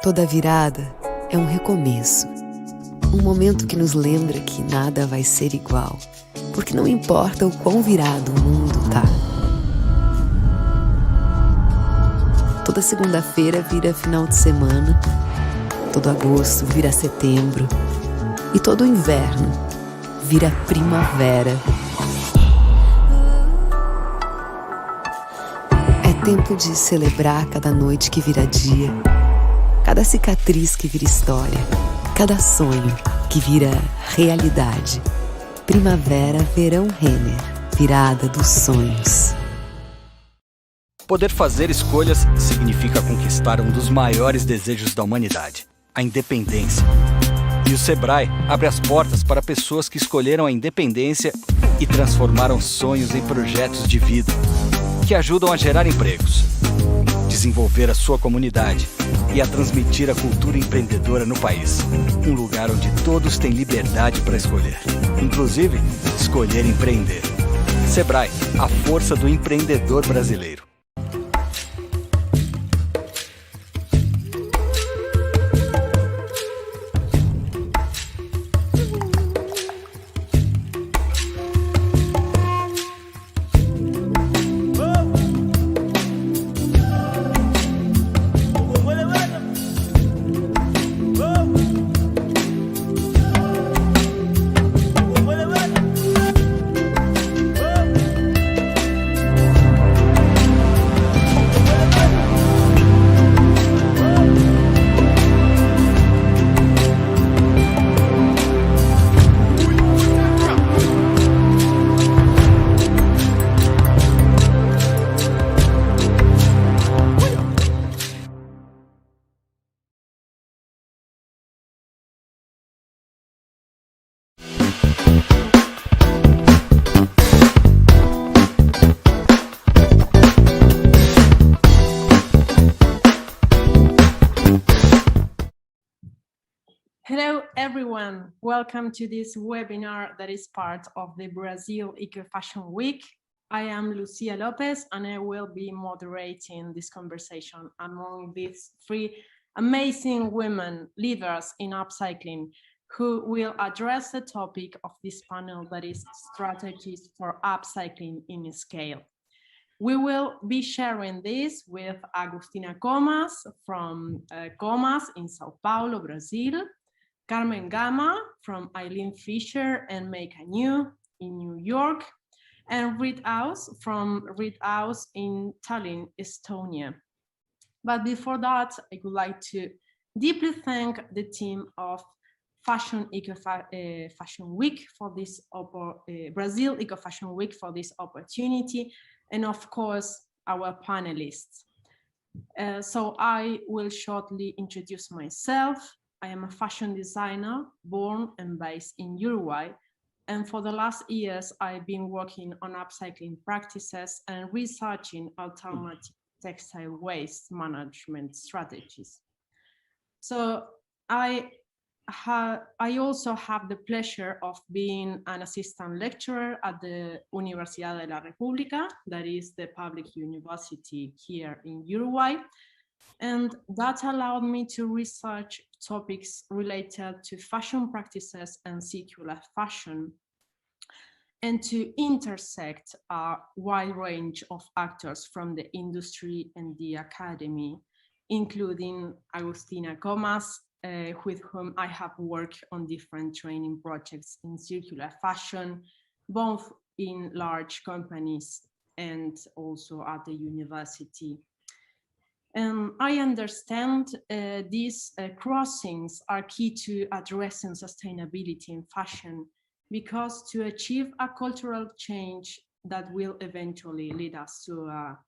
Toda virada é um recomeço. Um momento que nos lembra que nada vai ser igual, porque não importa o quão virado o mundo tá. Toda segunda-feira vira final de semana, todo agosto vira setembro e todo inverno vira primavera. É tempo de celebrar cada noite que vira dia, cada cicatriz que vira história, cada sonho que vira realidade. Primavera, verão Renner, virada dos sonhos. Poder fazer escolhas significa conquistar um dos maiores desejos da humanidade, a independência. E o Sebrae abre as portas para pessoas que escolheram a independência e transformaram sonhos em projetos de vida, que ajudam a gerar empregos, desenvolver a sua comunidade e a transmitir a cultura empreendedora no país. Um lugar onde todos têm liberdade para escolher, inclusive escolher empreender. Sebrae, a força do empreendedor brasileiro. Hello everyone, welcome to this webinar that is part of the Brasil Eco Fashion Week. I am Lucia Lopez and I will be moderating this conversation among these three amazing women leaders in upcycling who will address the topic of this panel, that is strategies for upcycling in scale. We will be sharing this with Agustina Comas from Comas in Sao Paulo, Brazil, Carmen Gama from Eileen Fisher and Make a New in New York, and Reed Aus from Reed Aus in Tallinn, Estonia. But before that, I would like to deeply thank the team of Fashion Week for this Brazil Eco Fashion Week for this opportunity, and of course our panelists. So I will shortly introduce myself. I am a fashion designer born and based in Uruguay, and for the last years I've been working on upcycling practices and researching alternative textile waste management strategies. So I also have the pleasure of being an assistant lecturer at the Universidad de la República, that is the public university here in Uruguay. And that allowed me to research topics related to fashion practices and circular fashion, and to intersect a wide range of actors from the industry and the academy, including Agustina Comas, with whom I have worked on different training projects in circular fashion, both in large companies and also at the university. I understand these crossings are key to addressing sustainability in fashion, because to achieve a cultural change that will eventually lead us to a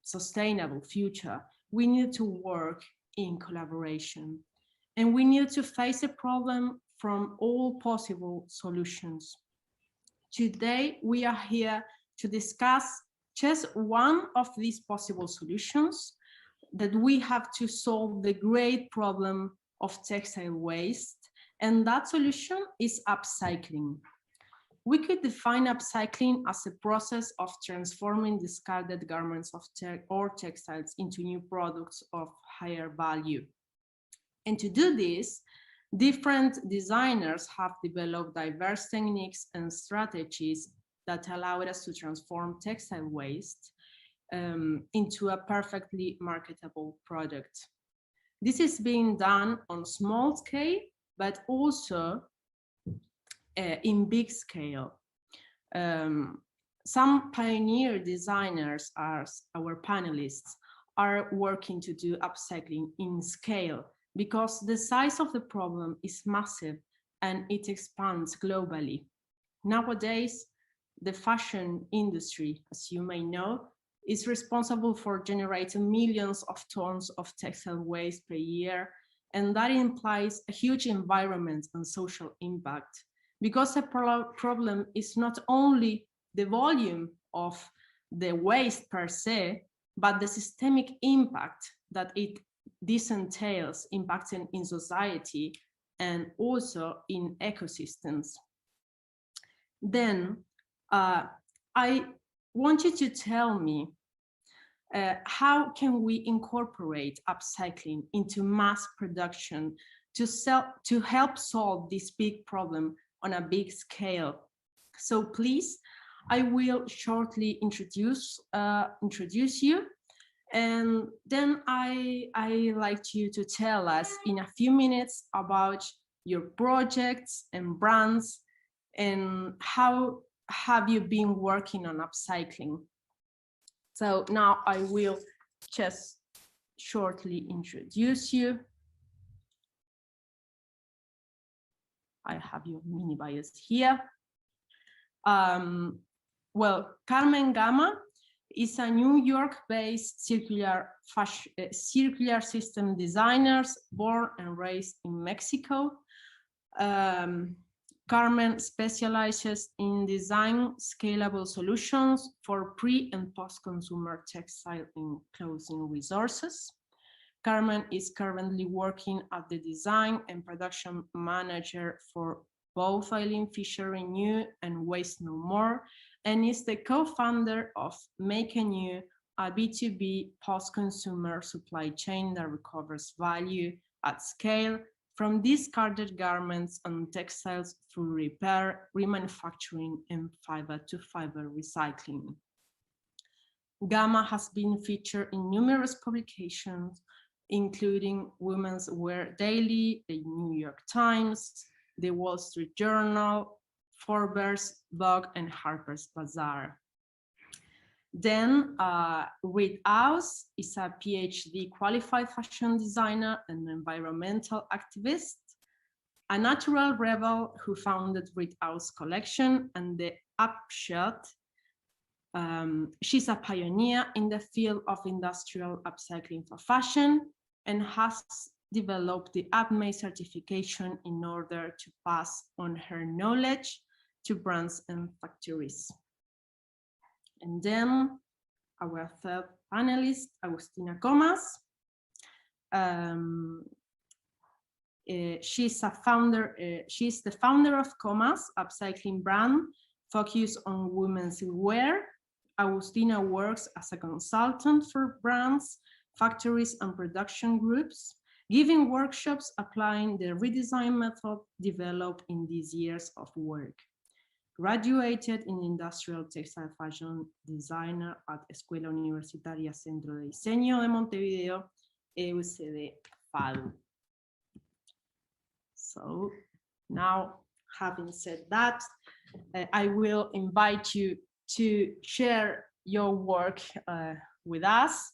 sustainable future, we need to work in collaboration. And we need to face the problem from all possible solutions. Today, we are here to discuss just one of these possible solutions, that we have to solve the great problem of textile waste, and that solution is upcycling. We could define upcycling as a process of transforming discarded garments or textiles into new products of higher value. And to do this, different designers have developed diverse techniques and strategies that allow us to transform textile waste into a perfectly marketable product. This is being done on small scale, but also in big scale. Some pioneer designers, as our panelists, are working to do upcycling in scale because the size of the problem is massive and it expands globally. Nowadays, the fashion industry, as you may know, is responsible for generating millions of tons of textile waste per year, and that implies a huge environment and social impact, because the problem is not only the volume of the waste per se, but the systemic impact that this entails, impacting in society and also in ecosystems. Then I want you to tell me how can we incorporate upcycling into mass production to help solve this big problem on a big scale. So please, I will shortly introduce you, and then I like you to tell us in a few minutes about your projects and brands and how have you been working on upcycling. So now I will just shortly introduce you. I have your mini bios here. Well, Carmen Gama is a New York-based circular system designer born and raised in Mexico. Carmen specializes in design scalable solutions for pre- and post-consumer textile and clothing resources. Carmen is currently working as the design and production manager for both Eileen Fisher Renew and Waste No More, and is the co-founder of Make a New, a B2B post-consumer supply chain that recovers value at scale from discarded garments and textiles through repair, remanufacturing, and fiber-to-fiber recycling. Gama has been featured in numerous publications, including Women's Wear Daily, the New York Times, the Wall Street Journal, Forbes, Vogue, and Harper's Bazaar. Then Reed House is a PhD qualified fashion designer and environmental activist, a natural rebel who founded Reed House Collection and the Upshot. She's a pioneer in the field of industrial upcycling for fashion and has developed the UpMade certification in order to pass on her knowledge to brands and factories. And then our third panelist, Agustina Comas. She's the founder of Comas, upcycling brand focused on women's wear. Agustina works as a consultant for brands, factories, and production groups, giving workshops applying the redesign method developed in these years of work. Graduated in Industrial Textile Fashion Designer at Escuela Universitaria Centro de Diseño de Montevideo, EUCD FADU. So now, having said that, I will invite you to share your work with us.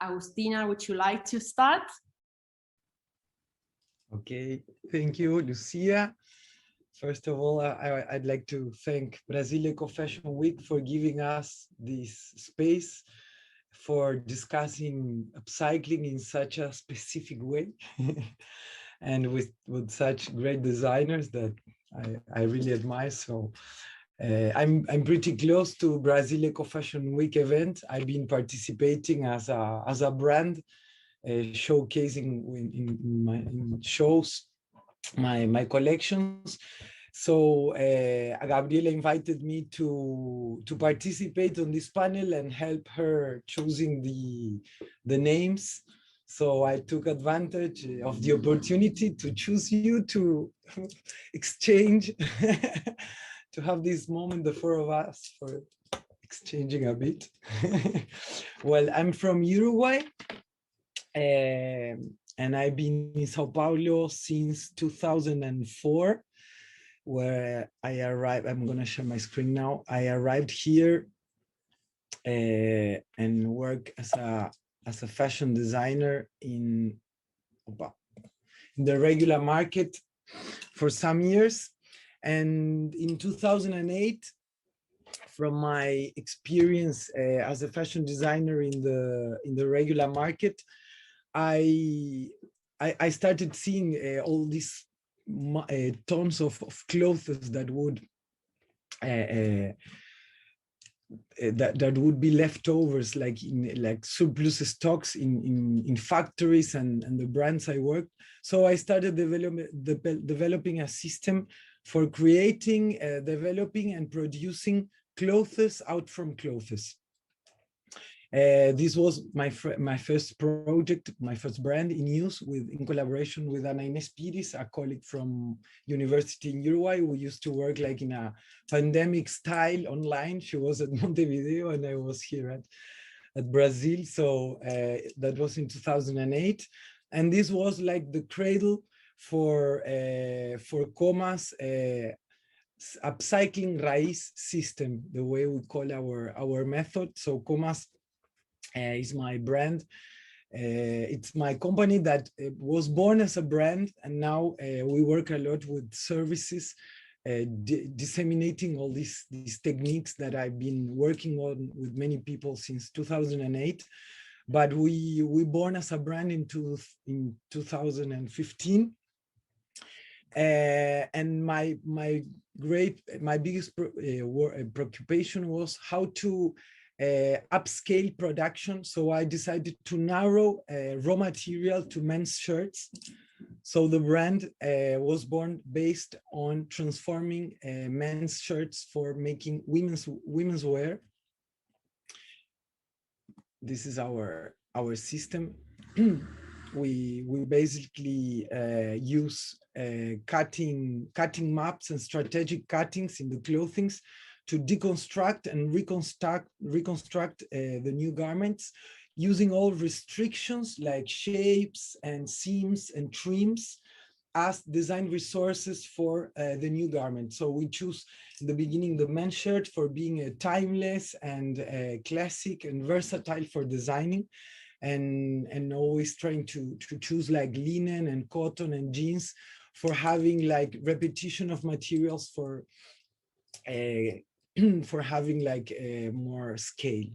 Agustina, would you like to start? Okay, thank you, Lucia. First of all, I'd like to thank Brasil Eco Fashion Week for giving us this space for discussing upcycling in such a specific way and with such great designers that I really admire. So I'm pretty close to Brasil Eco Fashion Week event. I've been participating as a brand, showcasing in shows my collections. So Gabriela invited me to participate on this panel and help her choosing the names. So I took advantage of the opportunity to choose you to exchange, to have this moment, the four of us, for exchanging a bit. Well, I'm from Uruguay, and I've been in Sao Paulo since 2004, where I arrived. I'm gonna share my screen now. I arrived here and work as a fashion designer in the regular market for some years. And in 2008, from my experience as a fashion designer in the regular market, I started seeing all these tons of clothes that would that would be leftovers, like surplus stocks in factories and the brands I worked. So I started developing a system for creating, developing, and producing clothes out from clothes. This was my first project, my first brand in use, in collaboration with Ana Inés Pires, a colleague from university in Uruguay. We used to work like in a pandemic style online. She was at Montevideo and I was here at Brazil. So that was in 2008. And this was like the cradle for Comas upcycling raíz system, the way we call our method. So Comas is my brand. It's my company that was born as a brand, and now we work a lot with services, disseminating all these techniques that I've been working on with many people since 2008. But we born as a brand in 2015. And my biggest preoccupation was how to upscale production. So I decided to narrow raw material to men's shirts. So the brand was born based on transforming men's shirts for making women's wear. This is our system. We basically use cutting maps and strategic cuttings in the clothing to deconstruct and reconstruct the new garments using all restrictions like shapes and seams and trims as design resources for the new garment. So we choose in the beginning the men's shirt for being timeless and classic and versatile for designing, and always trying to choose like linen and cotton and jeans for having like repetition of materials for having like more scale.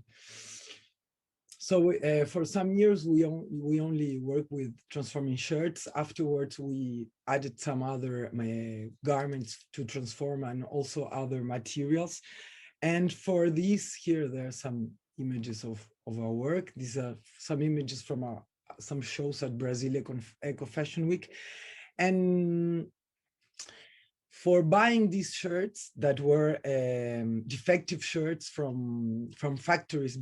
So for some years we only work with transforming shirts. Afterwards we added some other garments to transform and also other materials. And for this here, there are some images of our work. These are some images from some shows at Brasil Eco Fashion Week. And for buying these shirts that were defective shirts from factories,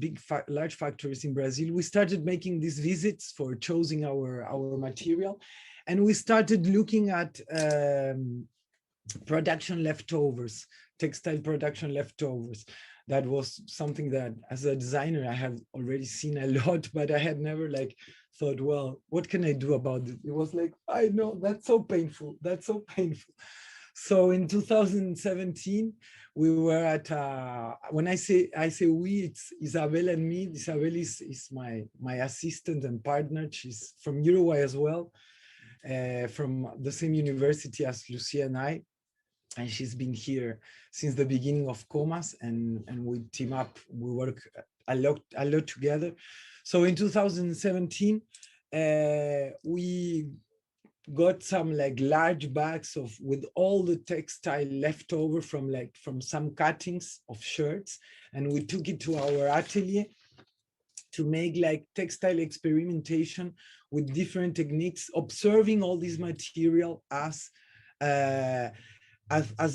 large factories in Brazil, we started making these visits for choosing our material. And we started looking at production leftovers, textile production leftovers. That was something that as a designer, I had already seen a lot, but I had never like thought, well, what can I do about it? It was like, I know, that's so painful. That's so painful. So in 2017, we were at, when I say we, it's Isabel and me. Isabel is my assistant and partner. She's from Uruguay as well, from the same university as Lucia and I. And she's been here since the beginning of Comas, and we team up, we work a lot together. So in 2017, we got some like large bags with all the textile left over from some cuttings of shirts, and we took it to our atelier to make like textile experimentation with different techniques, observing all this material as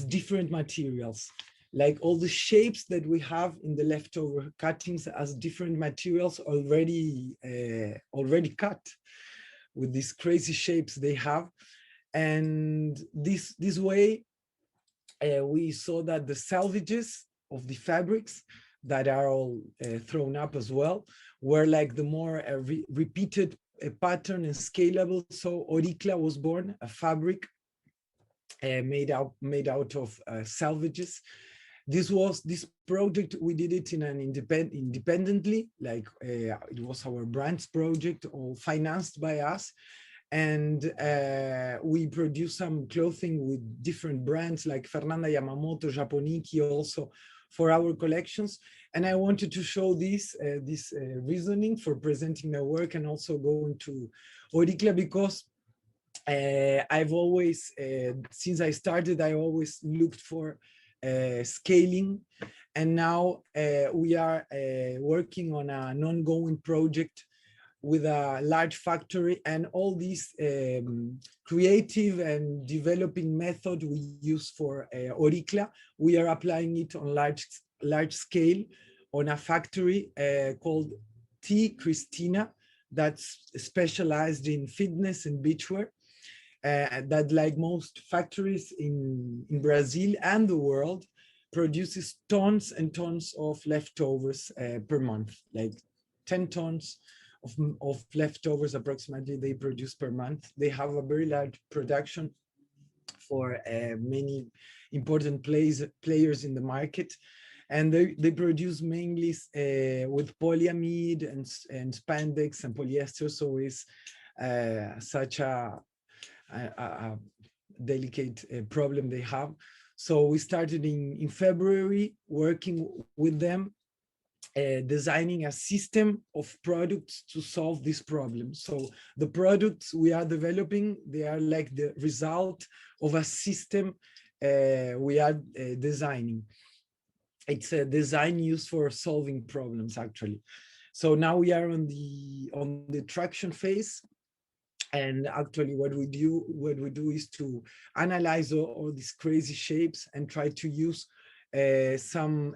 different materials, like all the shapes that we have in the leftover cuttings as different materials already cut. with these crazy shapes they have. And this way, we saw that the salvages of the fabrics that are all thrown up as well were like the more repeated pattern and scalable. So Oricla was born, a fabric made out of salvages. This project, we did it in an independently, like it was our brand's project, all financed by us. And we produced some clothing with different brands like Fernanda Yamamoto, Japoniki, also for our collections. And I wanted to show this reasoning for presenting my work, and also going to Oricla, because I've always, since I started, I always looked for scaling. And now we are working on an ongoing project with a large factory, and all these creative and developing method we use for Oricla, we are applying it on large scale on a factory called T. Cristina, that's specialized in fitness and beachwear. That, like most factories in Brazil and the world, produces tons and tons of leftovers per month, like 10 tons of leftovers approximately they produce per month. They have a very large production for many important players in the market. And they produce mainly with polyamide and spandex and polyester, so it's such a delicate problem they have. So we started in February working with them, designing a system of products to solve this problem. So the products we are developing, they are like the result of a system we are designing. It's a design used for solving problems, actually. So now we are on the traction phase. And actually what we do is to analyze all these crazy shapes and try to use some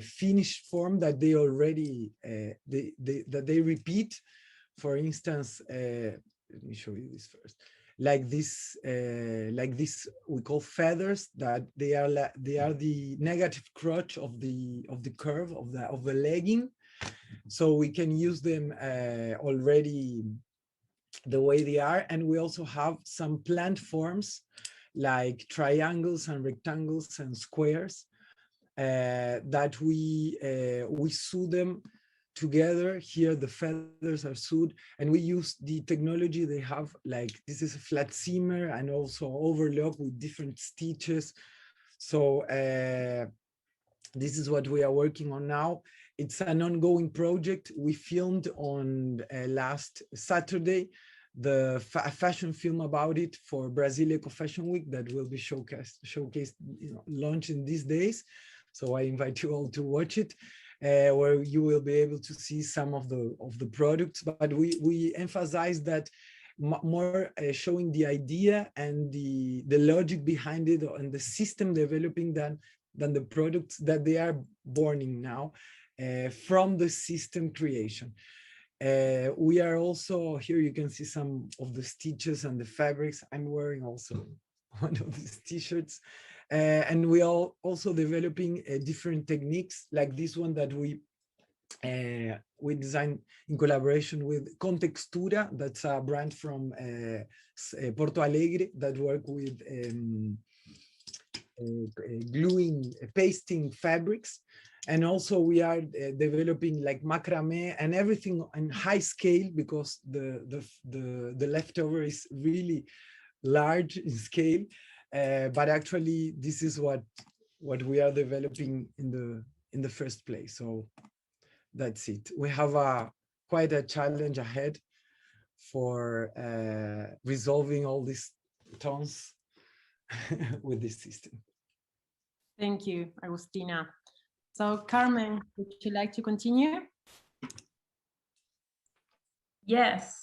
finished form that they already that they repeat. For instance, let me show you this first. Like this we call feathers, that they are the negative crotch of the curve of the legging. So we can use them already the way they are. And we also have some planned forms like triangles and rectangles and squares that we sew them together. Here the feathers are sewed, and we use the technology they have, like this is a flat seamer and also overlock with different stitches. So this is what we are working on now. It's an ongoing project. We filmed on last Saturday the fashion film about it for Brasil Eco Fashion Week that will be showcased, launched in these days. So I invite you all to watch it, where you will be able to see some of the products. But we emphasize that more showing the idea and the logic behind it and the system developing than the products that they are born in now from the system creation. We are also, here you can see some of the stitches and the fabrics. I'm wearing also one of these t-shirts. And we are also developing different techniques, like this one that we designed in collaboration with Contextura. That's a brand from Porto Alegre that work with pasting fabrics. And also we are developing like macrame and everything on high scale, because the leftover is really large in scale. But actually this is what we are developing in the first place. So that's it. We have quite a challenge ahead for resolving all these tons with this system. Thank you, Agustina. So Carmen, would you like to continue? Yes.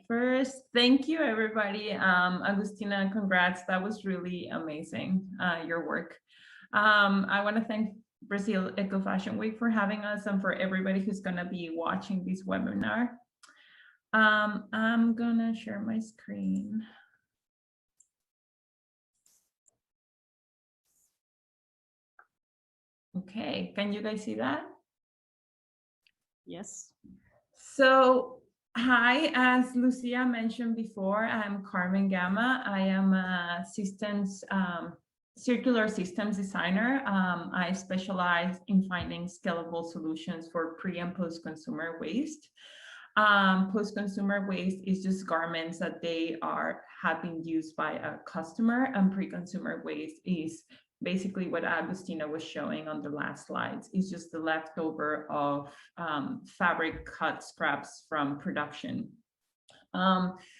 First, thank you, everybody. Agustina, congrats. That was really amazing, your work. I want to thank Brasil Eco Fashion Week for having us, and for everybody who's going to be watching this webinar. I'm gonna share my screen. Okay, can you guys see that? Yes. So, hi, as Lucia mentioned before, I'm Carmen Gama. I am a circular systems designer. I specialize in finding scalable solutions for pre and post-consumer waste. Post-consumer waste is just garments that have been used by a customer, and pre-consumer waste is basically what Agustina was showing on the last slides. Is just the leftover of fabric cut scraps from production.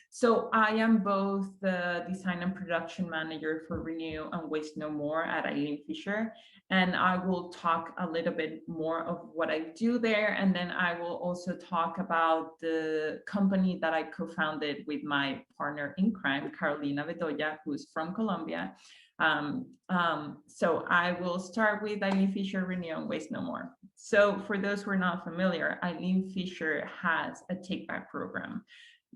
So I am both the design and production manager for Renew and Waste No More at Eileen Fisher. And I will talk a little bit more of what I do there. And then I will also talk about the company that I co-founded with my partner in crime, Carolina Bedoya, who's from Colombia. So I will start with Eileen Fisher, Renew and Waste No More. So for those who are not familiar, Eileen Fisher has a take-back program.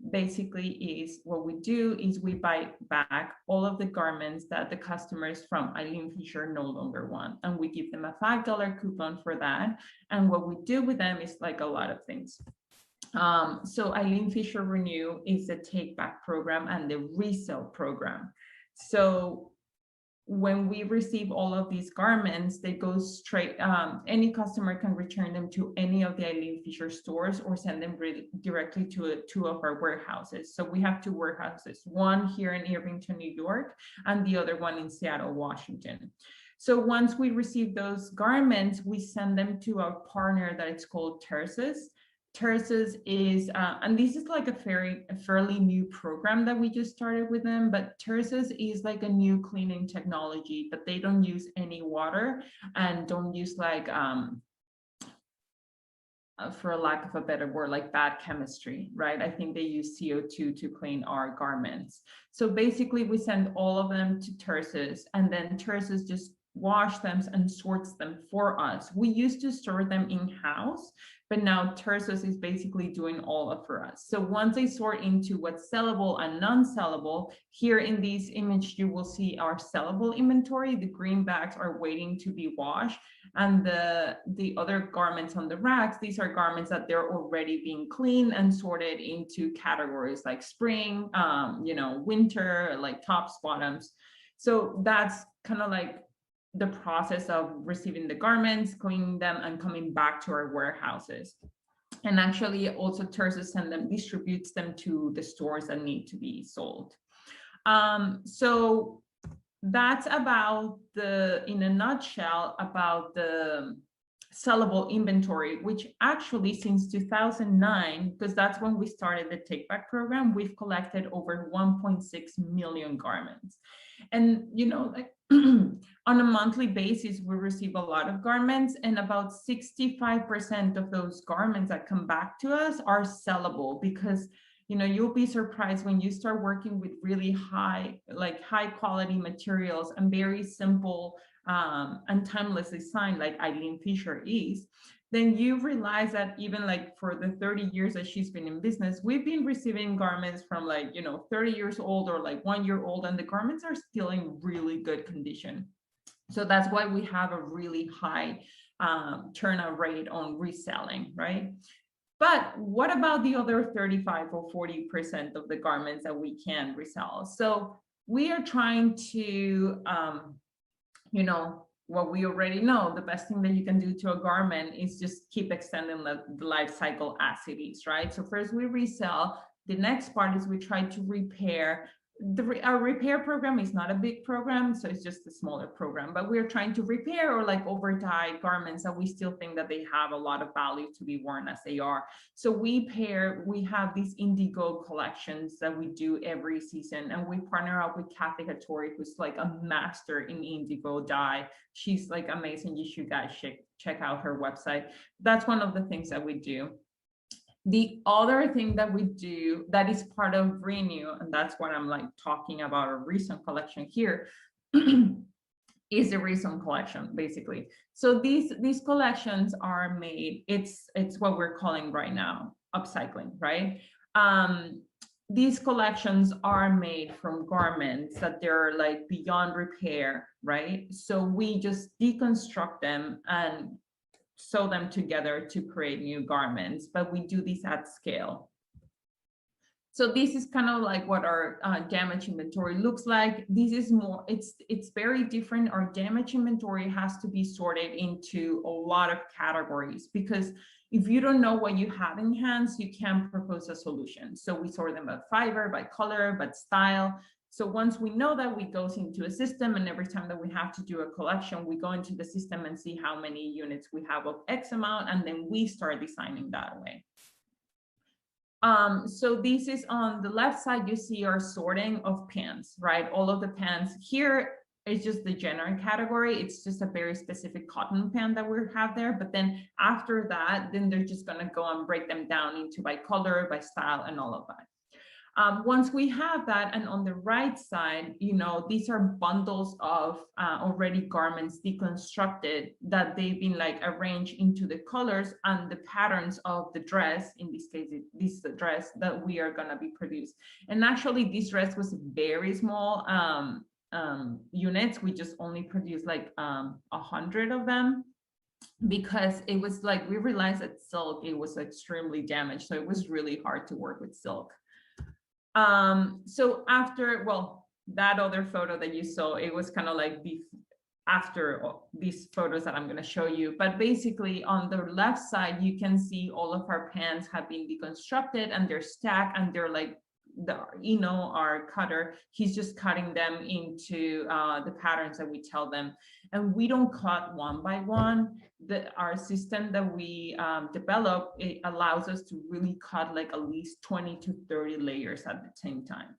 Basically is what we do is we buy back all of the garments that the customers from Eileen Fisher no longer want, and we give them a $5 coupon for that. And what we do with them is like a lot of things. So Eileen Fisher Renew is the take back program and the resale program. So when we receive all of these garments, they go straight, any customer can return them to any of the Eileen Fisher stores or send them directly to two of our warehouses. So we have two warehouses, one here in Irvington, New York, and the other one in Seattle, Washington. So once we receive those garments, we send them to our partner that it's called Terces. Terces is, and this is like a fairly new program that we just started with them, but Terces is like a new cleaning technology that they don't use any water and don't use like, for lack of a better word, like bad chemistry, right? I think they use CO2 to clean our garments. So basically we send all of them to Terces, and then Terces just wash them and sorts them for us. We used to store them in-house, but now Terces is basically doing all of for us. So once they sort into what's sellable and non-sellable, here in this image, you will see our sellable inventory. The green bags are waiting to be washed. And the other garments on the racks, these are garments that they're already being cleaned and sorted into categories like spring, winter, like tops, bottoms. So that's kind of like the process of receiving the garments, cleaning them, and coming back to our warehouses. And actually also Terces distributes them to the stores that need to be sold. So that's about in a nutshell, about the sellable inventory, which actually since 2009, because that's when we started the take back program, we've collected over 1.6 million garments. And like on a monthly basis, we receive a lot of garments, and about 65% of those garments that come back to us are sellable, because you'll be surprised when you start working with really high quality materials and very simple and timeless design like Eileen Fisher is, then you realize that even like for the 30 years that she's been in business, we've been receiving garments from 30 years old or like 1 year old, and the garments are still in really good condition. So that's why we have a really high turnout rate on reselling, right? But what about the other 35 or 40% of the garments that we can resell? So we are trying to, what we already know, the best thing that you can do to a garment is just keep extending the life cycle as it is, right? So first we resell. The next part is we try to repair. Our repair program is not a big program, so it's just a smaller program, but we're trying to repair or like over dye garments that we still think that they have a lot of value to be worn as they are. So we have these indigo collections that we do every season, and we partner up with Kathy Hattori, who's like a master in indigo dye. She's like amazing. You should guys check out her website. That's one of the things that we do. The other thing that we do that is part of Renew, and that's what I'm like talking about, a recent collection here, is the recent collection, basically. So these collections are made, it's what we're calling right now upcycling, right? These collections are made from garments that they're like beyond repair, right? So we just deconstruct them and sew them together to create new garments, but we do this at scale. So this is kind of like what our damage inventory looks like. This is more, it's very different. Our damage inventory has to be sorted into a lot of categories, because if you don't know what you have in hands, you can't propose a solution. So we sort them by fiber, by color, by style. So once we know that, we go into a system, and every time that we have to do a collection, we go into the system and see how many units we have of X amount, and then we start designing that way. So this is on the left side, you see our sorting of pants, right? All of the pants here is just the generic category. It's just a very specific cotton pant that we have there. But then after that, then they're just gonna go and break them down into by color, by style, and all of that. Once we have that, and on the right side, you know, these are bundles of already garments deconstructed that they've been like arranged into the colors and the patterns of the dress. In this case, this is the dress that we are gonna be produced. And actually, this dress was very small units. We just only produced like 100 of them, because it was like, we realized that silk, it was extremely damaged. So it was really hard to work with silk. So after, well, that other photo that you saw, it was kind of like after these photos that I'm going to show you. But basically on the left side, you can see all of our pants have been deconstructed, and they're stacked, and they're like, our cutter, he's just cutting them into the patterns that we tell them. And we don't cut one by one. Our system that we develop, it allows us to really cut like at least 20 to 30 layers at the same time.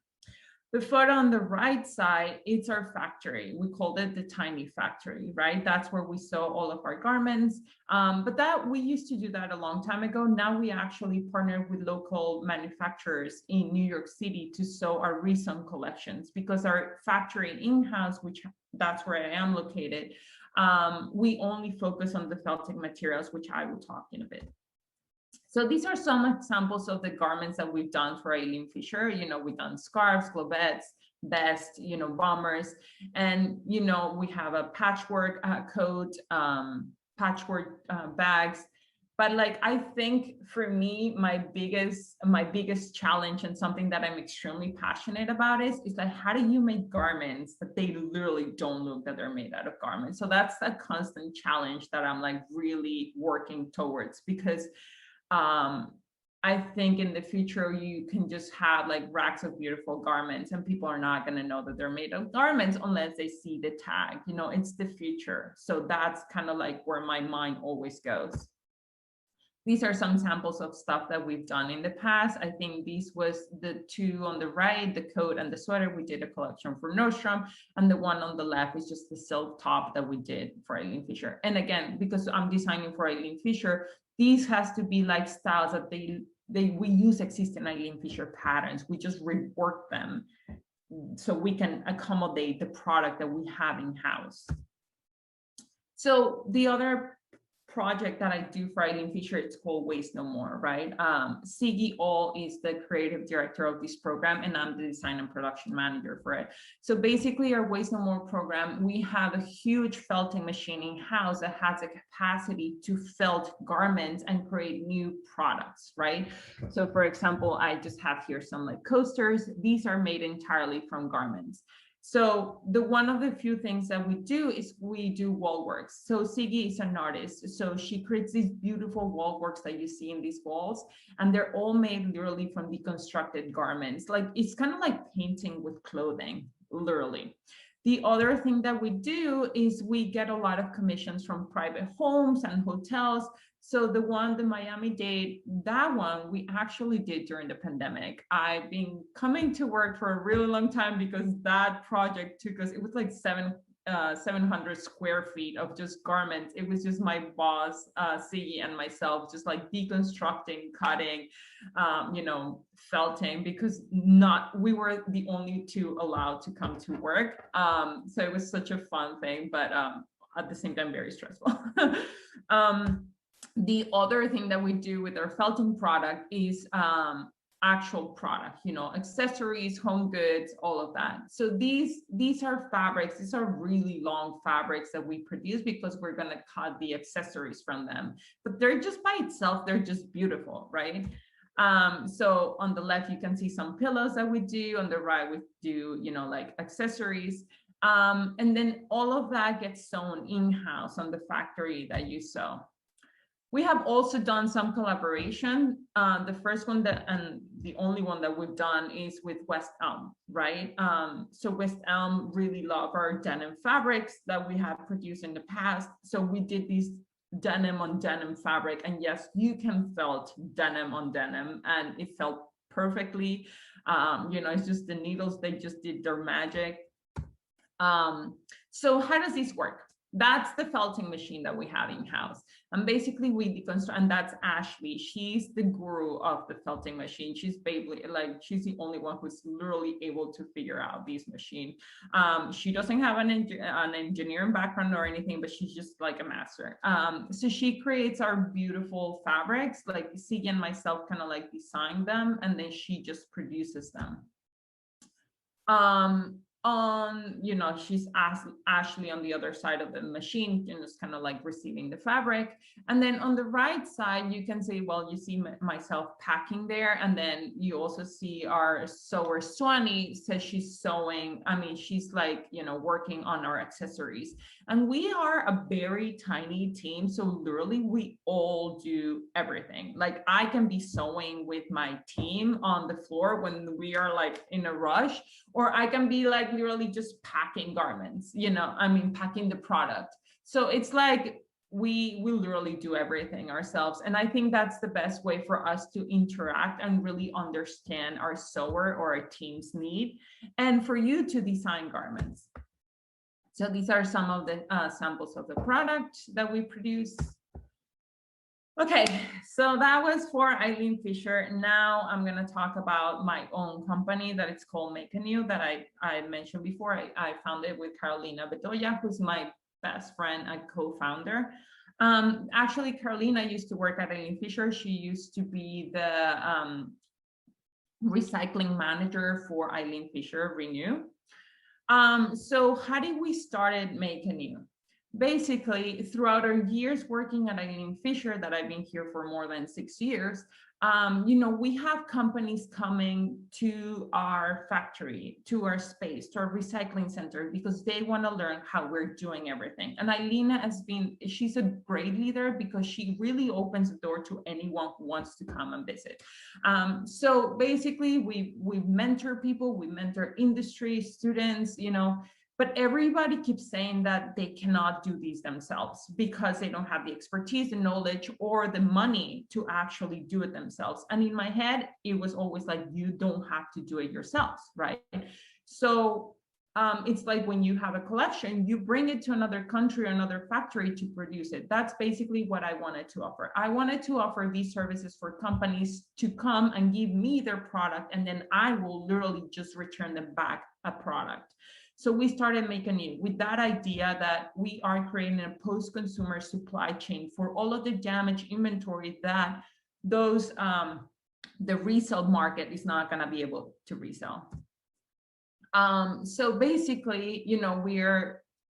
The photo on the right side, it's our factory. We called it the tiny factory, right? That's where we sew all of our garments. But that, we used to do that a long time ago. Now we actually partner with local manufacturers in New York City to sew our resewn collections, because our factory in-house, which that's where I am located, we only focus on the felting materials, which I will talk in a bit. So these are some examples of the garments that we've done for Eileen Fisher. You know, we've done scarves, glovettes, vests, you know, bombers, and, you know, we have a patchwork coat, patchwork bags. But like, I think for me, my biggest challenge, and something that I'm extremely passionate about, is like, how do you make garments that they literally don't look that they're made out of garments? So that's a constant challenge that I'm like really working towards, because I think in the future, you can just have like racks of beautiful garments, and people are not going to know that they're made of garments unless they see the tag. You know, it's the future. So that's kind of like where my mind always goes. These are some samples of stuff that we've done in the past. I think these was the two on the right, the coat and the sweater. We did a collection for Nordstrom, and the one on the left is just the silk top that we did for Eileen Fisher. And again, because I'm designing for Eileen Fisher, these has to be like styles that we use existing Eileen Fisher patterns. We just rework them so we can accommodate the product that we have in-house. So the other project that I do for Eileen Fisher, it's called Waste No More, right? Siggy All is the creative director of this program, and I'm the design and production manager for it. So basically, our Waste No More program, we have a huge felting machine in-house that has a capacity to felt garments and create new products, right? So for example, I just have here some like coasters. These are made entirely from garments. So one of the few things that we do is we do wall works. So Siggy is an artist. So she creates these beautiful wall works that you see in these walls, and they're all made literally from deconstructed garments. Like, it's kind of like painting with clothing, literally. The other thing that we do is we get a lot of commissions from private homes and hotels. So the Miami date, that one we actually did during the pandemic. I've been coming to work for a really long time, because that project took us, it was like 700 square feet of just garments. It was just my boss, Siggy, and myself just like deconstructing, cutting, you know, felting, because we were the only two allowed to come to work. So it was such a fun thing, but at the same time, very stressful. The other thing that we do with our felting product is actual product, you know, accessories, home goods, all of that. So these are fabrics. These are really long fabrics that we produce because we're going to cut the accessories from them. But they're just by itself, they're just beautiful, right? So on the left, you can see some pillows that we do. On the right, we do, you know, like accessories. And then all of that gets sewn in-house on the factory that you sew. We have also done some collaboration. The first one that, and the only one that we've done is with West Elm, right? So West Elm really love our denim fabrics that we have produced in the past. So we did these denim on denim fabric, and yes, you can felt denim on denim, and it felt perfectly. You know, it's just the needles, they just did their magic. So how does this work? That's the felting machine that we have in-house. And basically we deconstruct, and that's Ashley. She's the guru of the felting machine. She's basically like, she's the only one who's literally able to figure out this machine. She doesn't have an engineering background or anything, but she's just like a master. So she creates our beautiful fabrics, like Siggy and myself kind of like design them, and then she just produces them. You know, she's Ashley on the other side of the machine, and just kind of like receiving the fabric. And then on the right side, you can see, well, you see myself packing there, and then you also see our sewer Swanee says she's sewing. I mean, she's like, you know, working on our accessories. And we are a very tiny team, so literally we all do everything. Like I can be sewing with my team on the floor when we are like in a rush, or I can be like literally just packing garments, you know, I mean, packing the product. So it's like we literally do everything ourselves. And I think that's the best way for us to interact and really understand our sewer or our team's need, and for you to design garments. So these are some of the samples of the product that we produce. Okay, so that was for Eileen Fisher. Now I'm going to talk about my own company that it's called Make a New, that I mentioned before. I founded with Carolina Bedoya, who's my best friend and co-founder. Actually, Carolina used to work at Eileen Fisher. She used to be the recycling manager for Eileen Fisher Renew. So how did we start Make a New? Basically, throughout our years working at Eileen Fisher, that I've been here for more than 6 years, you know, we have companies coming to our factory, to our space, to our recycling center, because they want to learn how we're doing everything. And Eileen she's a great leader because she really opens the door to anyone who wants to come and visit. So basically, we mentor people, we mentor industry, students, you know, but everybody keeps saying that they cannot do these themselves because they don't have the expertise, the knowledge, or the money to actually do it themselves. And in my head, it was always like, you don't have to do it yourselves, right? So it's like when you have a collection, you bring it to another country or another factory to produce it. That's basically what I wanted to offer. I wanted to offer these services for companies to come and give me their product, and then I will literally just return them back a product. So we started Make a New with that idea that we are creating a post-consumer supply chain for all of the damaged inventory that those the resale market is not going to be able to resell. So basically, you know,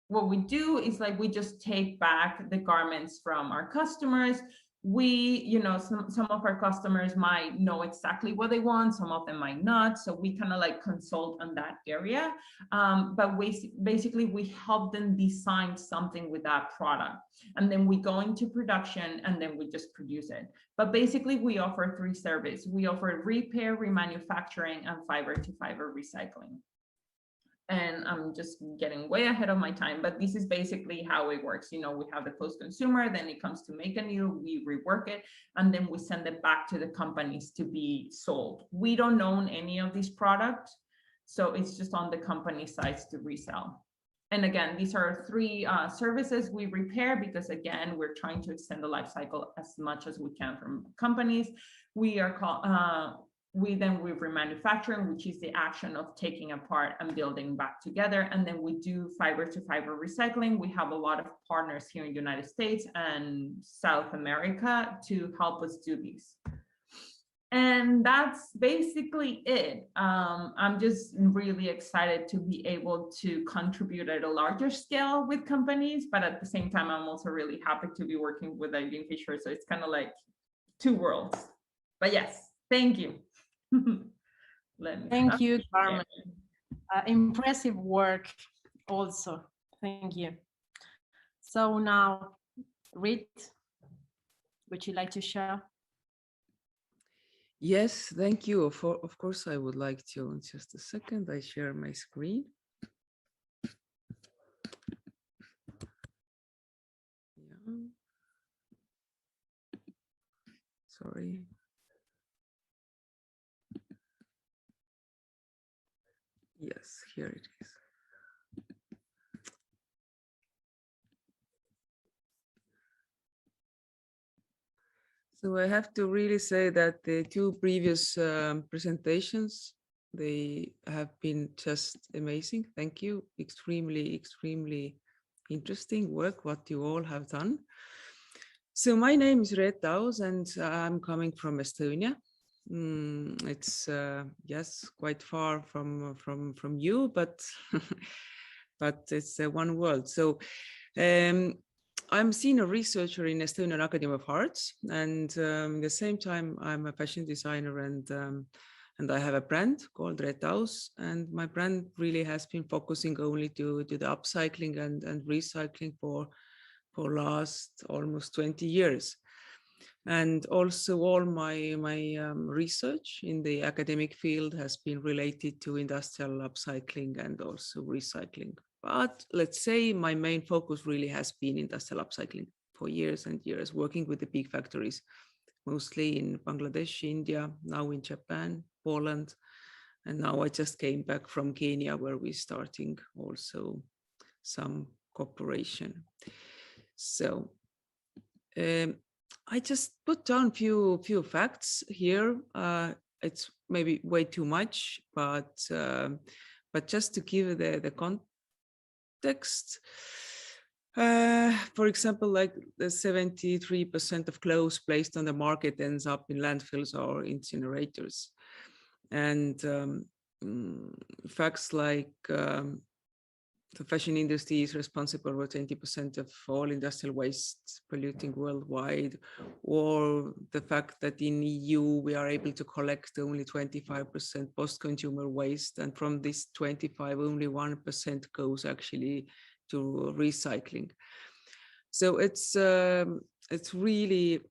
what we do is like we just take back the garments from our customers. We, you know, some of our customers might know exactly what they want, some of them might not, so we kind of like consult on that area, but basically we help them design something with that product, and then we go into production and then we just produce it. But basically we offer 3 services. We offer repair, remanufacturing, and fiber-to-fiber recycling. And I'm just getting way ahead of my time, but this is basically how it works. You know, we have the post-consumer, then it comes to Make a New, we rework it, and then we send it back to the companies to be sold. We don't own any of these products, so it's just on the company sites to resell. And again, these are 3 services. We repair because, again, we're trying to extend the life cycle as much as we can from companies. We are called we remanufacturing, which is the action of taking apart and building back together. And then we do fiber-to-fiber recycling. We have a lot of partners here in the United States and South America to help us do these. And that's basically it. I'm just really excited to be able to contribute at a larger scale with companies, but at the same time, I'm also really happy to be working with Eileen Fisher. So it's kind of like two worlds. But yes, thank you. Thank you, Carmen. Impressive work also. Thank you. So now, Reed, would you like to share? Yes, thank you. Of course, I would like to. In just a second, I share my screen. Yeah. Sorry. Yes, here it is. So I have to really say that the two previous presentations, they have been just amazing. Thank you. Extremely interesting work, what you all have done. So my name is Reet Aus and I'm coming from Estonia. It's yes, quite far from you, but but it's one world. So I'm a senior researcher in Estonian Academy of Arts, and at the same time, I'm a fashion designer, and I have a brand called Reet Aus, and my brand really has been focusing only to the upcycling and recycling for last almost 20 years. And also all my research in the academic field has been related to industrial upcycling and also recycling. But let's say my main focus really has been industrial upcycling for years and years, working with the big factories, mostly in Bangladesh, India, now in Japan, Poland. And now I just came back from Kenya, where we're starting also some cooperation. So I just put down few facts here. It's maybe way too much, but just to give the context. For example, like the 73% of clothes placed on the market ends up in landfills or incinerators. And facts like the fashion industry is responsible for 20% of all industrial waste polluting worldwide, or the fact that in EU we are able to collect only 25% post-consumer waste, and from this 25, only 1% goes actually to recycling. So it's really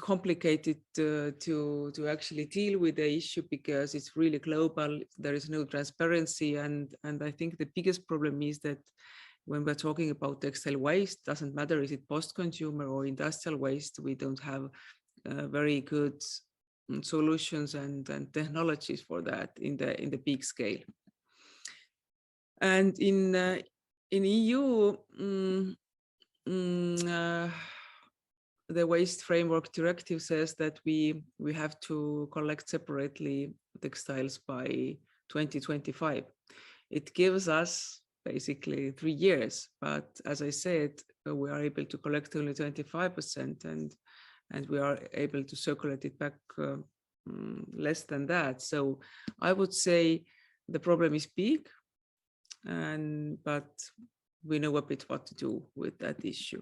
complicated to actually deal with the issue because it's really global. There is no transparency, and I think the biggest problem is that when we're talking about textile waste, doesn't matter is it post-consumer or industrial waste, we don't have very good solutions and technologies for that in the big scale. And in EU. The Waste Framework Directive says that we have to collect separately textiles by 2025. It gives us basically 3 years, but as I said, we are able to collect only 25%, and we are able to circulate it back less than that. So I would say the problem is big, but we know a bit what to do with that issue.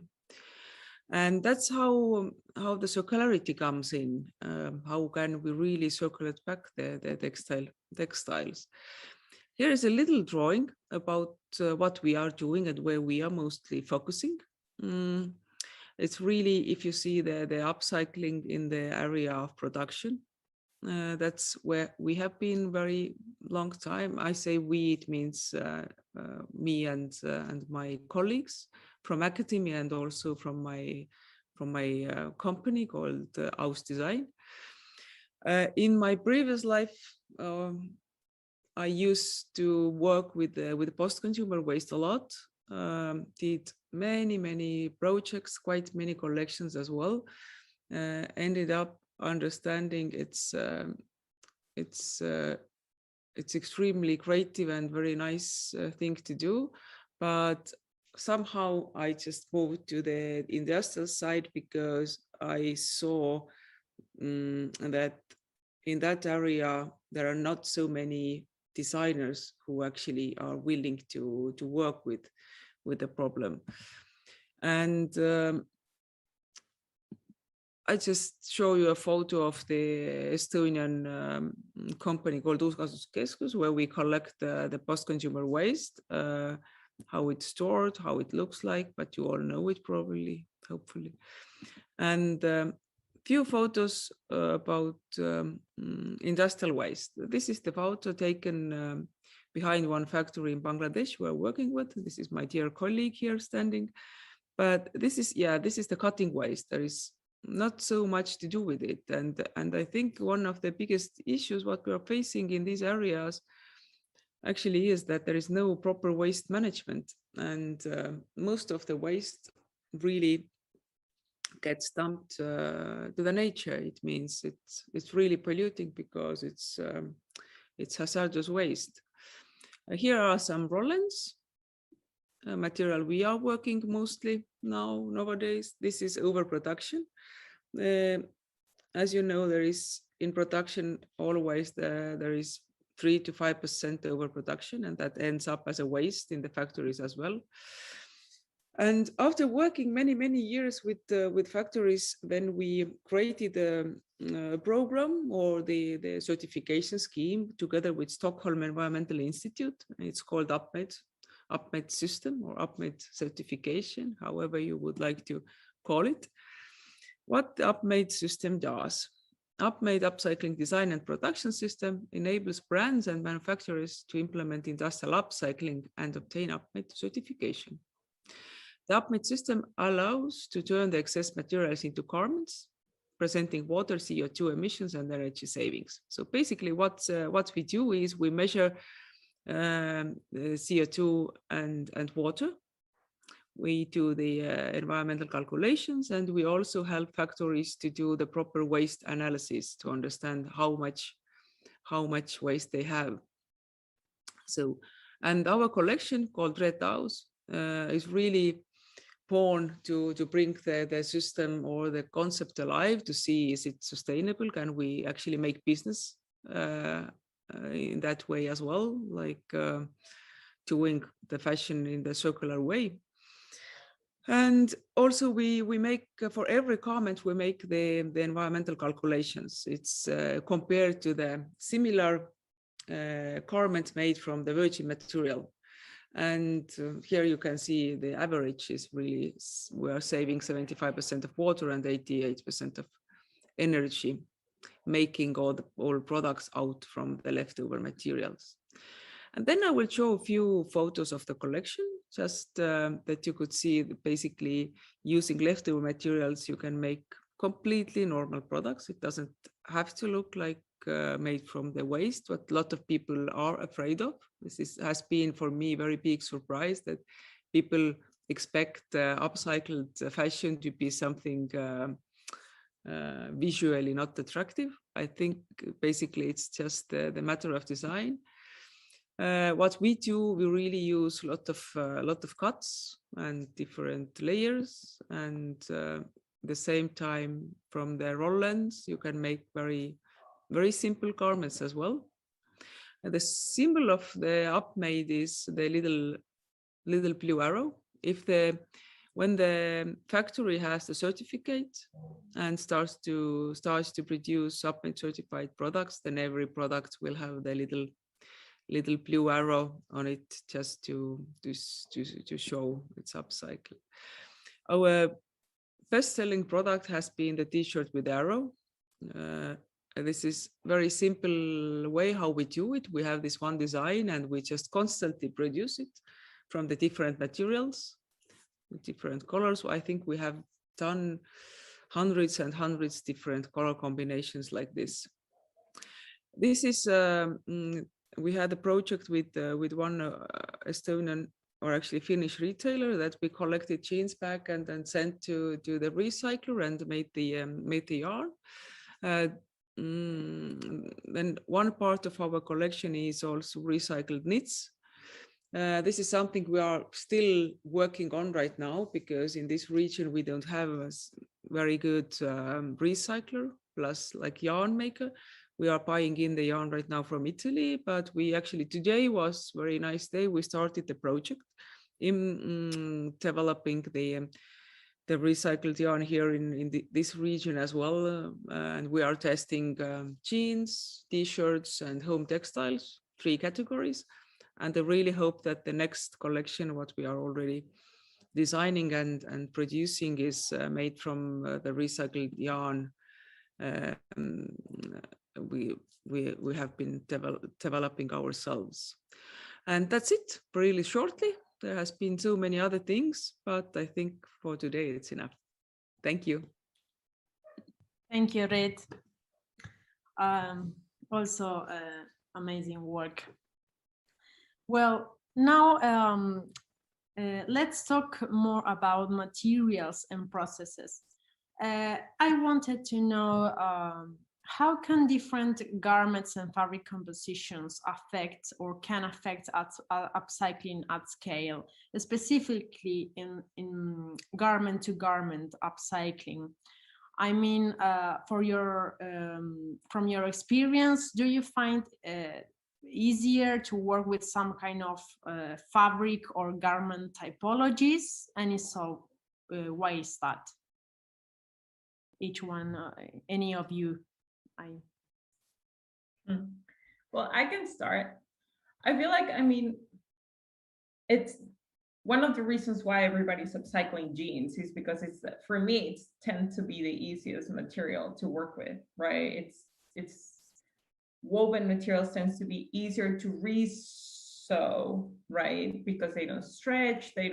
And that's how the circularity comes in. How can we really circulate back the textiles? Here is a little drawing about what we are doing and where we are mostly focusing. It's really, if you see the upcycling in the area of production, that's where we have been very long time. I say we, it means me and my colleagues from academia and also from my company called Aus Design. In my previous life, I used to work with post-consumer waste a lot. Did many projects, quite many collections as well. Ended up understanding it's extremely creative and very nice thing to do, but somehow I just moved to the industrial side because I saw that in that area, there are not so many designers who actually are willing to work with the problem. And I just show you a photo of the Estonian company called Uuskasutuskeskus, where we collect the post-consumer waste, how it's stored, how it looks like, but you all know it probably, hopefully. And few photos about industrial waste. This is the photo taken behind one factory in Bangladesh we're working with. This is my dear colleague here standing. But this is, yeah, this is the cutting waste. There is not so much to do with it. And I think one of the biggest issues what we are facing in these areas actually is that there is no proper waste management. And most of the waste really gets dumped to the nature. It means it's really polluting because it's hazardous waste. Here are some rollants, material we are working mostly nowadays. This is overproduction. As you know, there is in production always there is 3 to 5% overproduction, and that ends up as a waste in the factories as well. And after working many years with factories, then we created a program or the certification scheme together with Stockholm Environmental Institute. It's called UpMed system or UpMed certification, however you would like to call it. What the UpMed system does. UpMed upcycling design and production system enables brands and manufacturers to implement industrial upcycling and obtain UpMed certification. The UpMed system allows to turn the excess materials into garments, presenting water, CO2 emissions, and energy savings. So basically what we do is we measure CO2 and water. We do the environmental calculations, and we also help factories to do the proper waste analysis to understand how much waste they have. So, and our collection called Red House is really born to bring the system or the concept alive, to see is it sustainable, can we actually make business in that way as well, like doing the fashion in the circular way. And also we make, for every garment, we make the environmental calculations. It's compared to the similar garment made from the virgin material. And here you can see the average is really, we are saving 75% of water and 88% of energy, making all products out from the leftover materials. And then I will show a few photos of the collection, just that you could see basically using leftover materials, you can make completely normal products. It doesn't have to look like made from the waste, what a lot of people are afraid of. This has been for me a very big surprise that people expect upcycled fashion to be something visually not attractive. I think basically it's just the matter of design. What we do, we really use a lot of cuts and different layers, and the same time from the roll-ends you can make very simple garments as well. And the symbol of the UpMed is the little blue arrow. When the factory has the certificate and starts to produce UpMed certified products, then every product will have the little blue arrow on it, just to show it's upcycled. Our best-selling product has been the t-shirt with arrow. This is very simple way how we do it. We have this one design and we just constantly produce it from the different materials, different colors. I think we have done hundreds and hundreds different color combinations like this. This is we had a project with one Estonian, or actually Finnish retailer, that we collected jeans back and then sent to the recycler and made the yarn. Then one part of our collection is also recycled knits. This is something we are still working on right now, because in this region we don't have a very good recycler plus like yarn maker. We are buying in the yarn right now from Italy, but we actually, today was a very nice day. We started the project in developing the recycled yarn here in this region as well. And we are testing jeans, t-shirts, and home textiles, 3 categories. And I really hope that the next collection, what we are already designing and producing, is made from the recycled yarn we have been developing ourselves. And that's it, really shortly. There has been so many other things, but I think for today it's enough. Thank you. Thank you, Red. Also amazing work. Well, now let's talk more about materials and processes. I wanted to know how can different garments and fabric compositions affect or can affect upcycling at scale, specifically in garment-to-garment upcycling? I mean, from your experience, do you find easier to work with some kind of fabric or garment typologies? And if so, why is that? Each one, any of you? Well, I can start. I feel like, I mean, it's one of the reasons why everybody's upcycling jeans is because it's, for me, it's tend to be the easiest material to work with, right? It's woven materials tends to be easier to re-sew, right? Because they don't stretch, they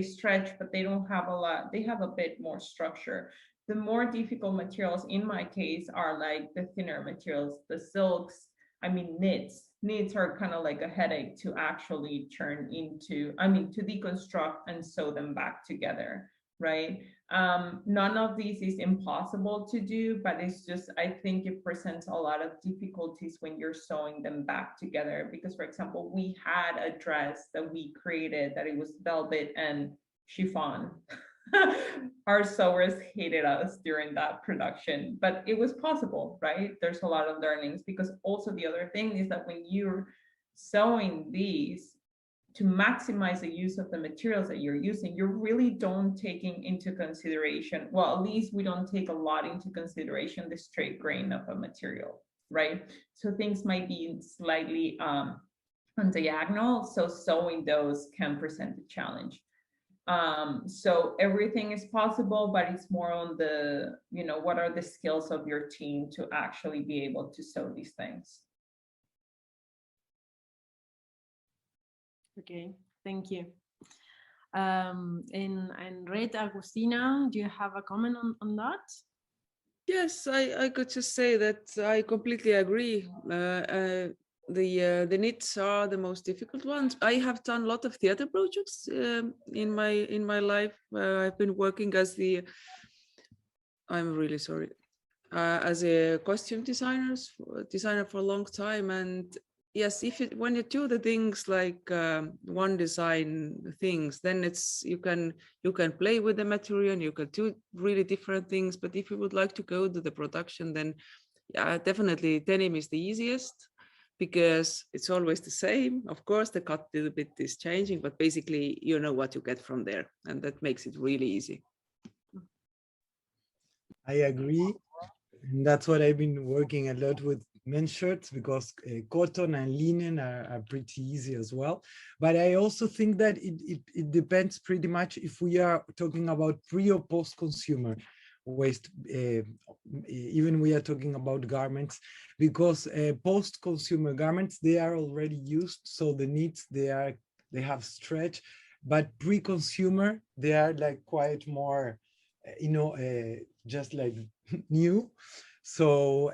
stretch, but they don't have a lot, they have a bit more structure. The more difficult materials in my case are like the thinner materials, the silks, knits. Knits are kind of like a headache to actually turn into, to deconstruct and sew them back together, right? None of these is impossible to do, but it's just, I think it presents a lot of difficulties when you're sewing them back together. Because, for example, we had a dress that we created that it was velvet and chiffon. Our sewers hated us during that production, but it was possible, right? There's a lot of learnings, because also the other thing is that when you're sewing these, to maximize the use of the materials that you're using, you really don't taking into consideration, well, at least we don't take a lot into consideration the straight grain of a material, right? So things might be slightly on diagonal, so sewing those can present a challenge. So everything is possible, but it's more on the, what are the skills of your team to actually be able to sew these things. Okay, thank you. And Red, Agustina, do you have a comment on that? Yes, I could just say that I completely agree. The knits are the most difficult ones. I have done a lot of theater projects in my life. I've been working as I'm really sorry, as a costume designer for a long time. And yes, when you do the things like one design things, then you can play with the material and you can do really different things. But if you would like to go to the production, then yeah, definitely denim is the easiest, because it's always the same. Of course, the cut a little bit is changing, but basically you know what you get from there, and that makes it really easy. I agree. And that's what I've been working a lot with men's shirts, because cotton and linen are pretty easy as well. But I also think that it depends pretty much if we are talking about pre or post-consumer waste, even we are talking about garments, because post-consumer garments, they are already used, so the knits, they have stretch, but pre-consumer, they are like quite more, just like new. So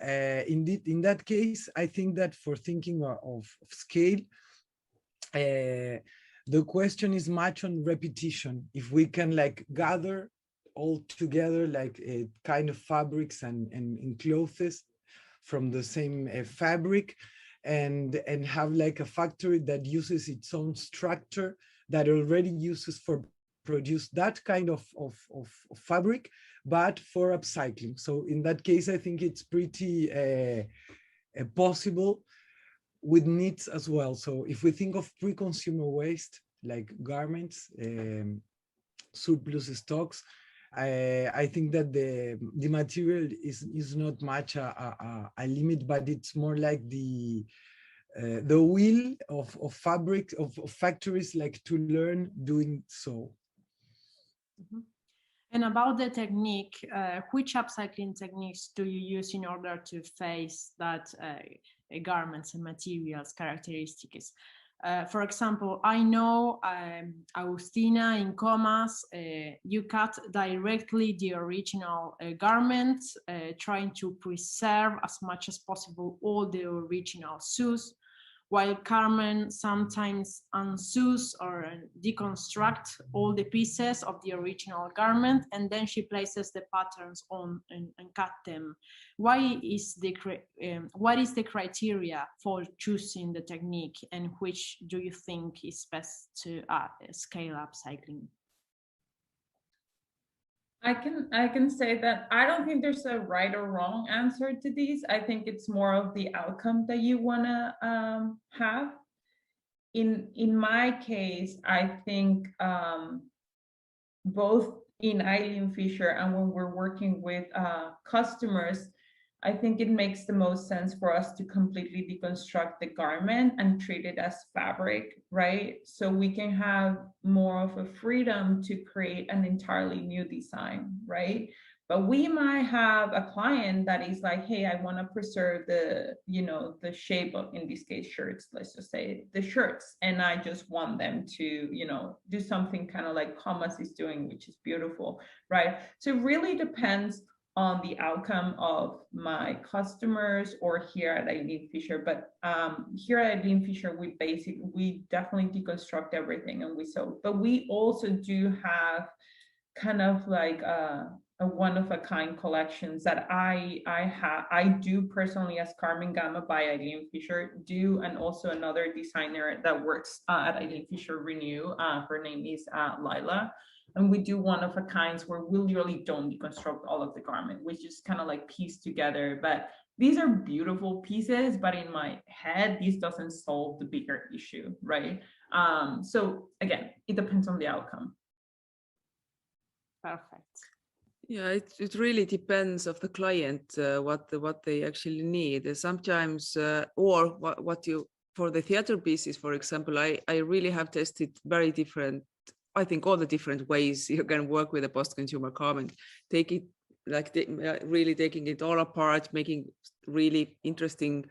in that case, I think that for thinking of scale, the question is much on repetition. If we can like gather all together like a kind of fabrics and clothes from the same fabric, and have like a factory that uses its own structure that already uses for produce that kind of fabric, but for upcycling. So in that case, I think it's pretty possible with needs as well. So if we think of pre-consumer waste, like garments, surplus stocks, I think that the material is not much a limit, but it's more like the will of fabric of factories like to learn doing so. Mm-hmm. And about the technique, which upcycling techniques do you use in order to face that garments and materials characteristics? For example, I know Agustina in Comas, you cut directly the original garments, trying to preserve as much as possible all the original sews, while Carmen sometimes unsews or deconstruct all the pieces of the original garment, and then she places the patterns on and cut them. What is the criteria for choosing the technique, and which do you think is best to scale upcycling? I can say that I don't think there's a right or wrong answer to these. I think it's more of the outcome that you want to have. In my case, I think both in Eileen Fisher and when we're working with customers, I think it makes the most sense for us to completely deconstruct the garment and treat it as fabric, right? So we can have more of a freedom to create an entirely new design, right? But we might have a client that is like, hey, I want to preserve the, the shape of, in this case, shirts, let's just say the shirts. And I just want them to, do something kind of like Comas is doing, which is beautiful, right? So it really depends on the outcome of my customers or here at Eileen Fisher. But here at Eileen Fisher, we definitely deconstruct everything and we sew. But we also do have kind of like a one-of-a-kind collections that I do personally as Carmen Gama by Eileen Fisher do, and also another designer that works at Eileen Fisher Renew. Her name is Lila. And we do one-of-a-kinds where we literally don't deconstruct all of the garment. We just kind of like piece together. But these are beautiful pieces, but in my head, this doesn't solve the bigger issue, right? So again, it depends on the outcome. Perfect. Yeah, it really depends of the client, what they actually need. Sometimes, or what you, for the theater pieces, for example, I really have tested very different, I think all the different ways you can work with a post-consumer garment. Take it like really taking it all apart, making really interesting,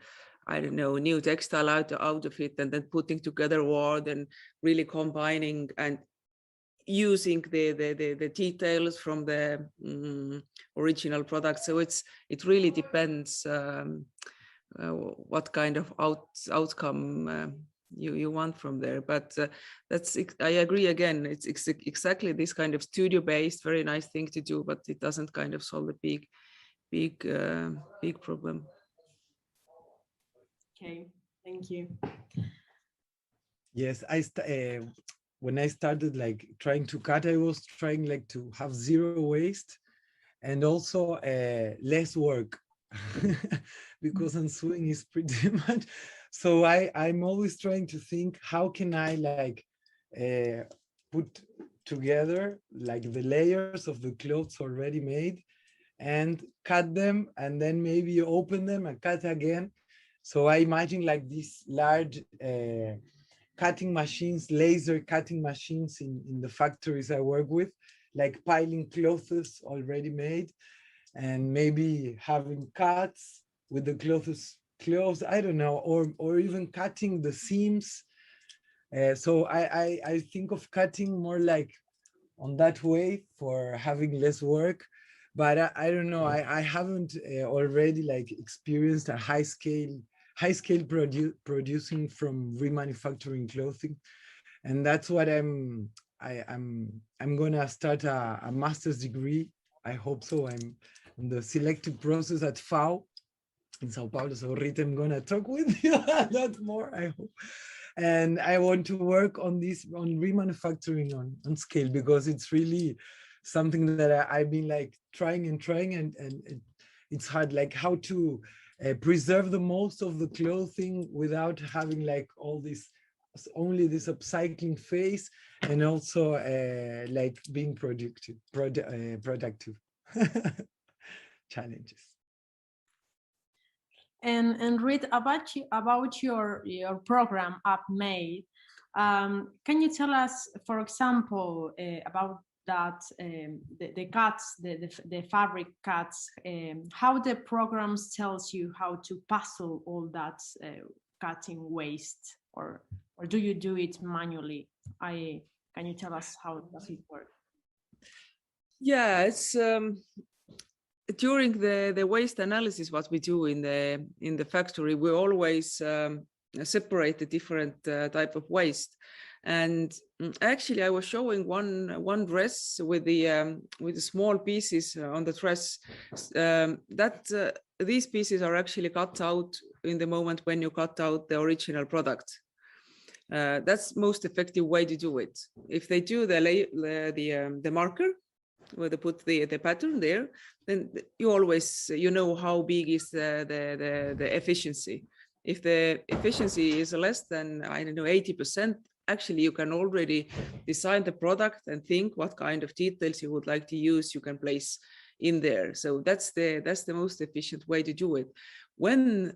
I don't know, new textile out of it, and then putting together war, then really combining and using the details from the original product. So it really depends what kind of outcome you want from there. But I agree again, it's exactly this kind of studio-based, very nice thing to do, but it doesn't kind of solve the big problem. Okay, thank you. Yes, when I started like trying to cut, I was trying like to have zero waste and also less work because unsewing is pretty much. So I'm always trying to think, how can I like put together like the layers of the clothes already made and cut them and then maybe open them and cut again. So I imagine like these large cutting machines, laser cutting machines in the factories I work with, like piling clothes already made and maybe having cuts with the clothes, I don't know, or even cutting the seams. So I think of cutting more like on that way for having less work, but I don't know, I haven't already like experienced a high scale producing from remanufacturing clothing, and that's what I'm gonna start a master's degree. I hope so. I'm in the selective process at FAO in Sao Paulo. So Rita, I'm gonna talk with you a lot more, I hope. And I want to work on this, on remanufacturing on scale, because it's really something that I've been like trying and it's hard, like how to preserve the most of the clothing without having like all this, only this upcycling phase, and also like being productive challenges. And Reed, about your program May, can you tell us, for example, about that the cuts, the fabric cuts, how the programs tells you how to puzzle all that cutting waste, or do you do it manually? Can you tell us how does it work? Yeah, it's during the waste analysis, what we do in the factory, we always separate the different type of waste. And actually, I was showing one dress with the small pieces on the dress. These pieces are actually cut out in the moment when you cut out the original product. That's most effective way to do it. If they do the marker, where they put the pattern there, then you always, you know how big is the efficiency. If the efficiency is less than, I don't know, 80%, actually you can already design the product and think what kind of details you would like to use, you can place in there. So that's the most efficient way to do it. When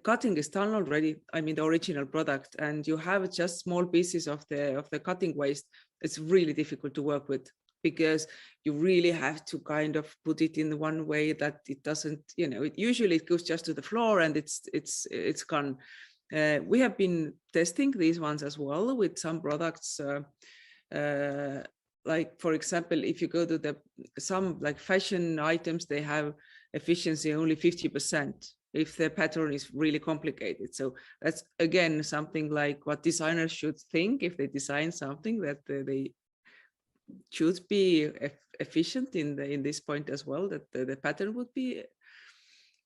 cutting is done already, I mean the original product, and you have just small pieces of the cutting waste, it's really difficult to work with, because you really have to kind of put it in one way that it doesn't, you know, usually it goes just to the floor and it's gone. We have been testing these ones as well with some products. Like for example, if you go to some like fashion items, they have efficiency only 50% if the pattern is really complicated. So that's again something like what designers should think if they design something, that they should be efficient in this point as well, that the pattern would be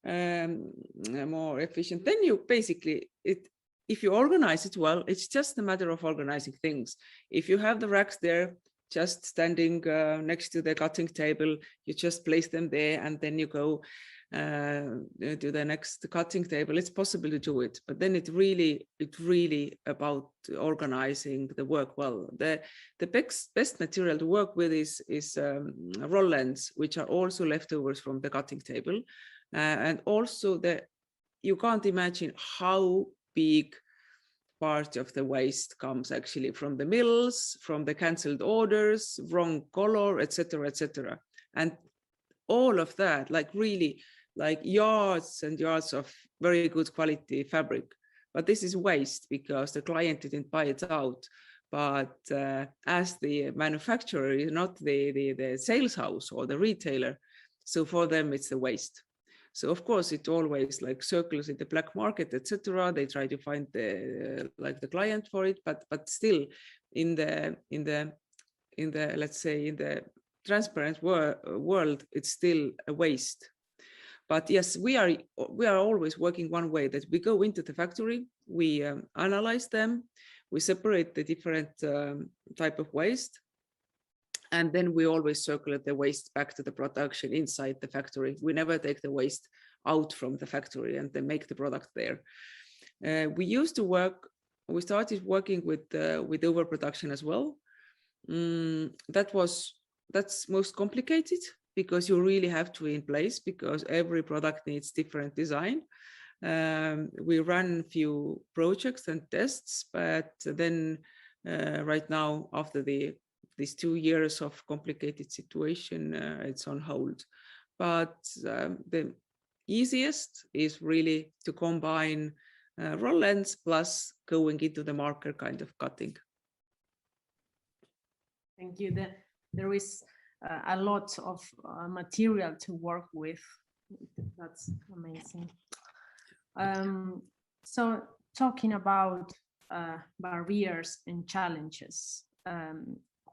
more efficient. Then you basically, if you organize it well, it's just a matter of organizing things. If you have the racks there just standing next to the cutting table, you just place them there and then you go to the next cutting table. It's possible to do it, but then it's really about organizing the work well. The best material to work with is roll ends, which are also leftovers from the cutting table, and also you can't imagine how big part of the waste comes actually from the mills, from the cancelled orders, wrong color, etc., etc. And all of that, like really, like yards and yards of very good quality fabric. But this is waste because the client didn't buy it out. But as the manufacturer is not the sales house or the retailer, so for them it's the waste. So of course it always like circles in the black market, etc. They try to find the client for it, but still in the let's say in the transparent world, it's still a waste. But yes, we are always working one way, that we go into the factory, we analyze them, we separate the different type of waste, and then we always circulate the waste back to the production inside the factory. We never take the waste out from the factory and then make the product there. We started working with overproduction as well. That's most complicated, because you really have to in place, because every product needs different design. We run a few projects and tests, but then right now, after these 2 years of complicated situation, it's on hold. But the easiest is really to combine roll ends plus going into the marker kind of cutting. Thank you. There is a lot of material to work with. That's amazing. So talking about barriers and challenges,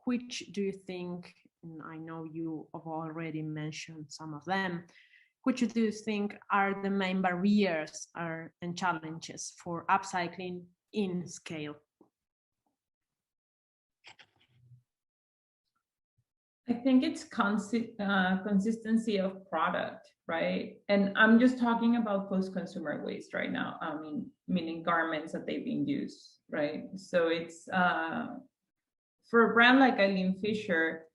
which do you think, and I know you have already mentioned some of them, which do you think are the main barriers and challenges for upcycling in scale? I think it's consistency of product, right? And I'm just talking about post-consumer waste right now. I mean, meaning garments that they've been used, right? So it's for a brand like Eileen Fisher,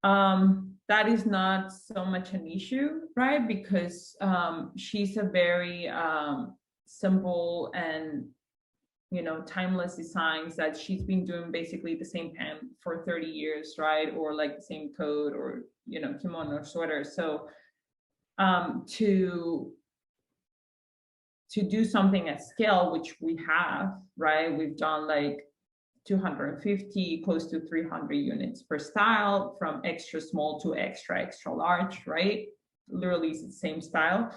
that is not so much an issue, right? Because she's a very simple and timeless designs that she's been doing basically the same pant for 30 years, right? Or like the same coat or, kimono or sweater. So to do something at scale, which we have, right? We've done like 250, close to 300 units per style, from extra small to extra large, right? Literally it's the same style.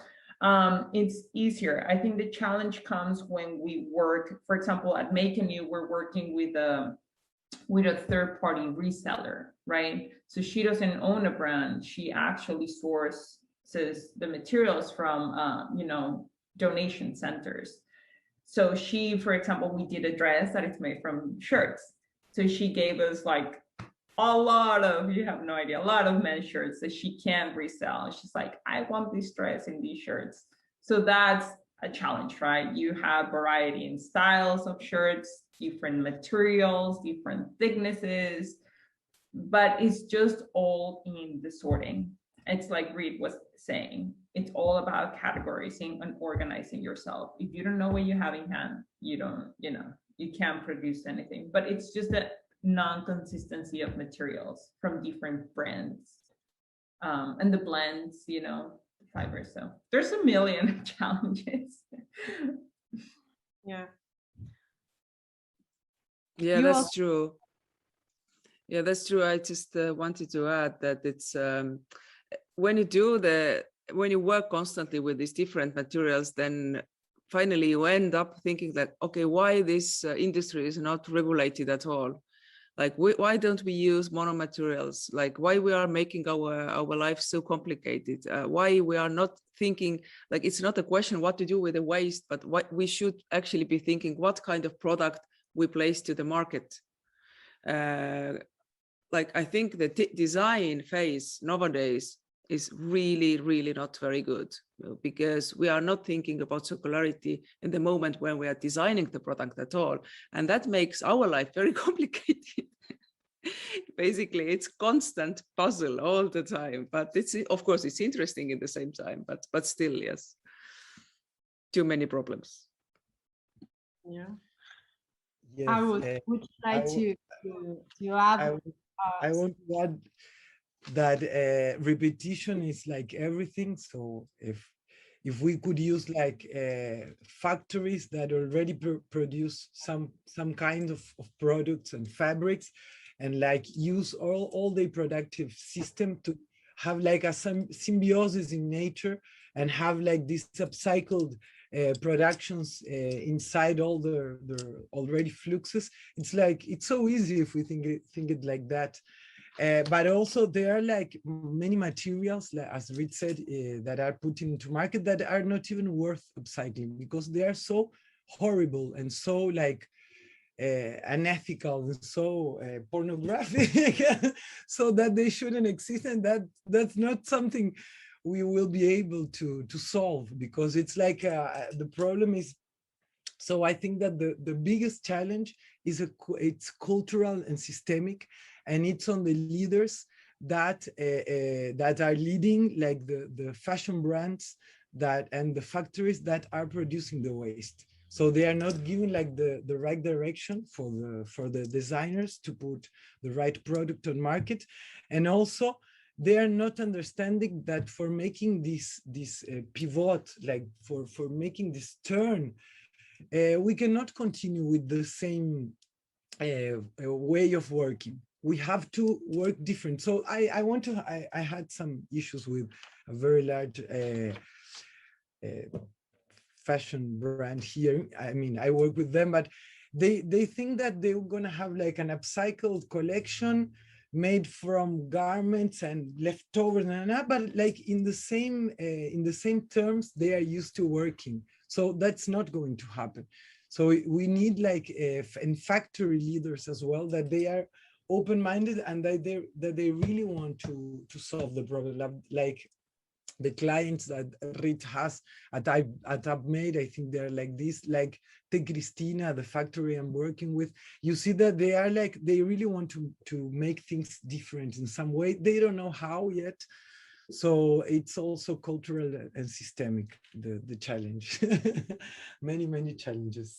It's easier. I think the challenge comes when we work, for example, at Make a New, we're working with a third-party reseller, right? So she doesn't own a brand. She actually sources the materials from, donation centers. So she, for example, we did a dress that is made from shirts. So she gave us like a lot of, you have no idea, a lot of men's shirts that she can't resell. She's like, I want this dress in these shirts. So that's a challenge, right? You have variety in styles of shirts, different materials, different thicknesses, but it's just all in the sorting. It's like Reed was saying, it's all about categorizing and organizing yourself. If you don't know what you have in hand, you can't produce anything. But it's just a non-consistency of materials from different brands, and the blends, the fibers. So there's a million challenges. Yeah. Yeah, that's true. Yeah, that's true. I just wanted to add that it's when you work constantly with these different materials, then finally you end up thinking that, okay, why this industry is not regulated at all? Like, why don't we use monomaterials? Like, why we are making our life so complicated? Why we are not thinking, like, it's not a question what to do with the waste, but what we should actually be thinking, what kind of product we place to the market. Like, I think the design phase nowadays is really, really not very good, because we are not thinking about circularity in the moment when we are designing the product at all. And that makes our life very complicated. Basically, it's constant puzzle all the time, but it's, of course, it's interesting in the same time, but still, yes, too many problems. Yeah. Yes, I would like to add. I want to add that repetition is like everything. So if we could use like factories that already produce some kind of products and fabrics, and like use all the productive system to have like a symbiosis in nature, and have like these upcycled productions inside all the already fluxes. It's like, it's so easy if we think it like that. But also there are like many materials, like, as Reed said, that are put into market that are not even worth upcycling, because they are so horrible and so like unethical and so pornographic, so that they shouldn't exist. And that's not something we will be able to solve, because it's like the problem is, so I think that the biggest challenge is it's cultural and systemic, and it's on the leaders that are leading, like the fashion brands and the factories that are producing the waste. So they are not giving like the right direction for the designers to put the right product on market. And also they are not understanding that for making this pivot, like for making this turn, we cannot continue with the same way of working. We have to work different. So I had some issues with a very large fashion brand here. I mean, I work with them, but they think that they're gonna have like an upcycled collection made from garments and leftovers, but like in the same terms they are used to working. So that's not going to happen. So we need like and factory leaders as well, that they are open-minded and that they really want to solve the problem. Like the clients that Rit has at Upmade, I think they're like this, like the Cristina, the factory I'm working with. You see that they are like, they really want to make things different in some way. They don't know how yet. So it's also cultural and systemic, the challenge. many challenges.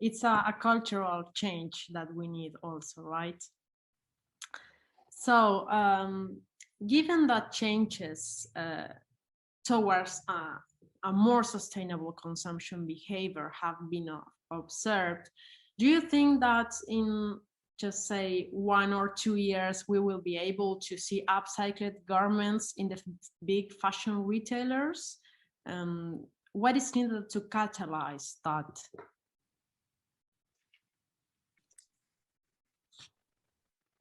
It's a cultural change that we need also, right? So given that changes towards a more sustainable consumption behavior have been observed, do you think that in just say 1 or 2 years, we will be able to see upcycled garments in the big fashion retailers? What is needed to catalyze that?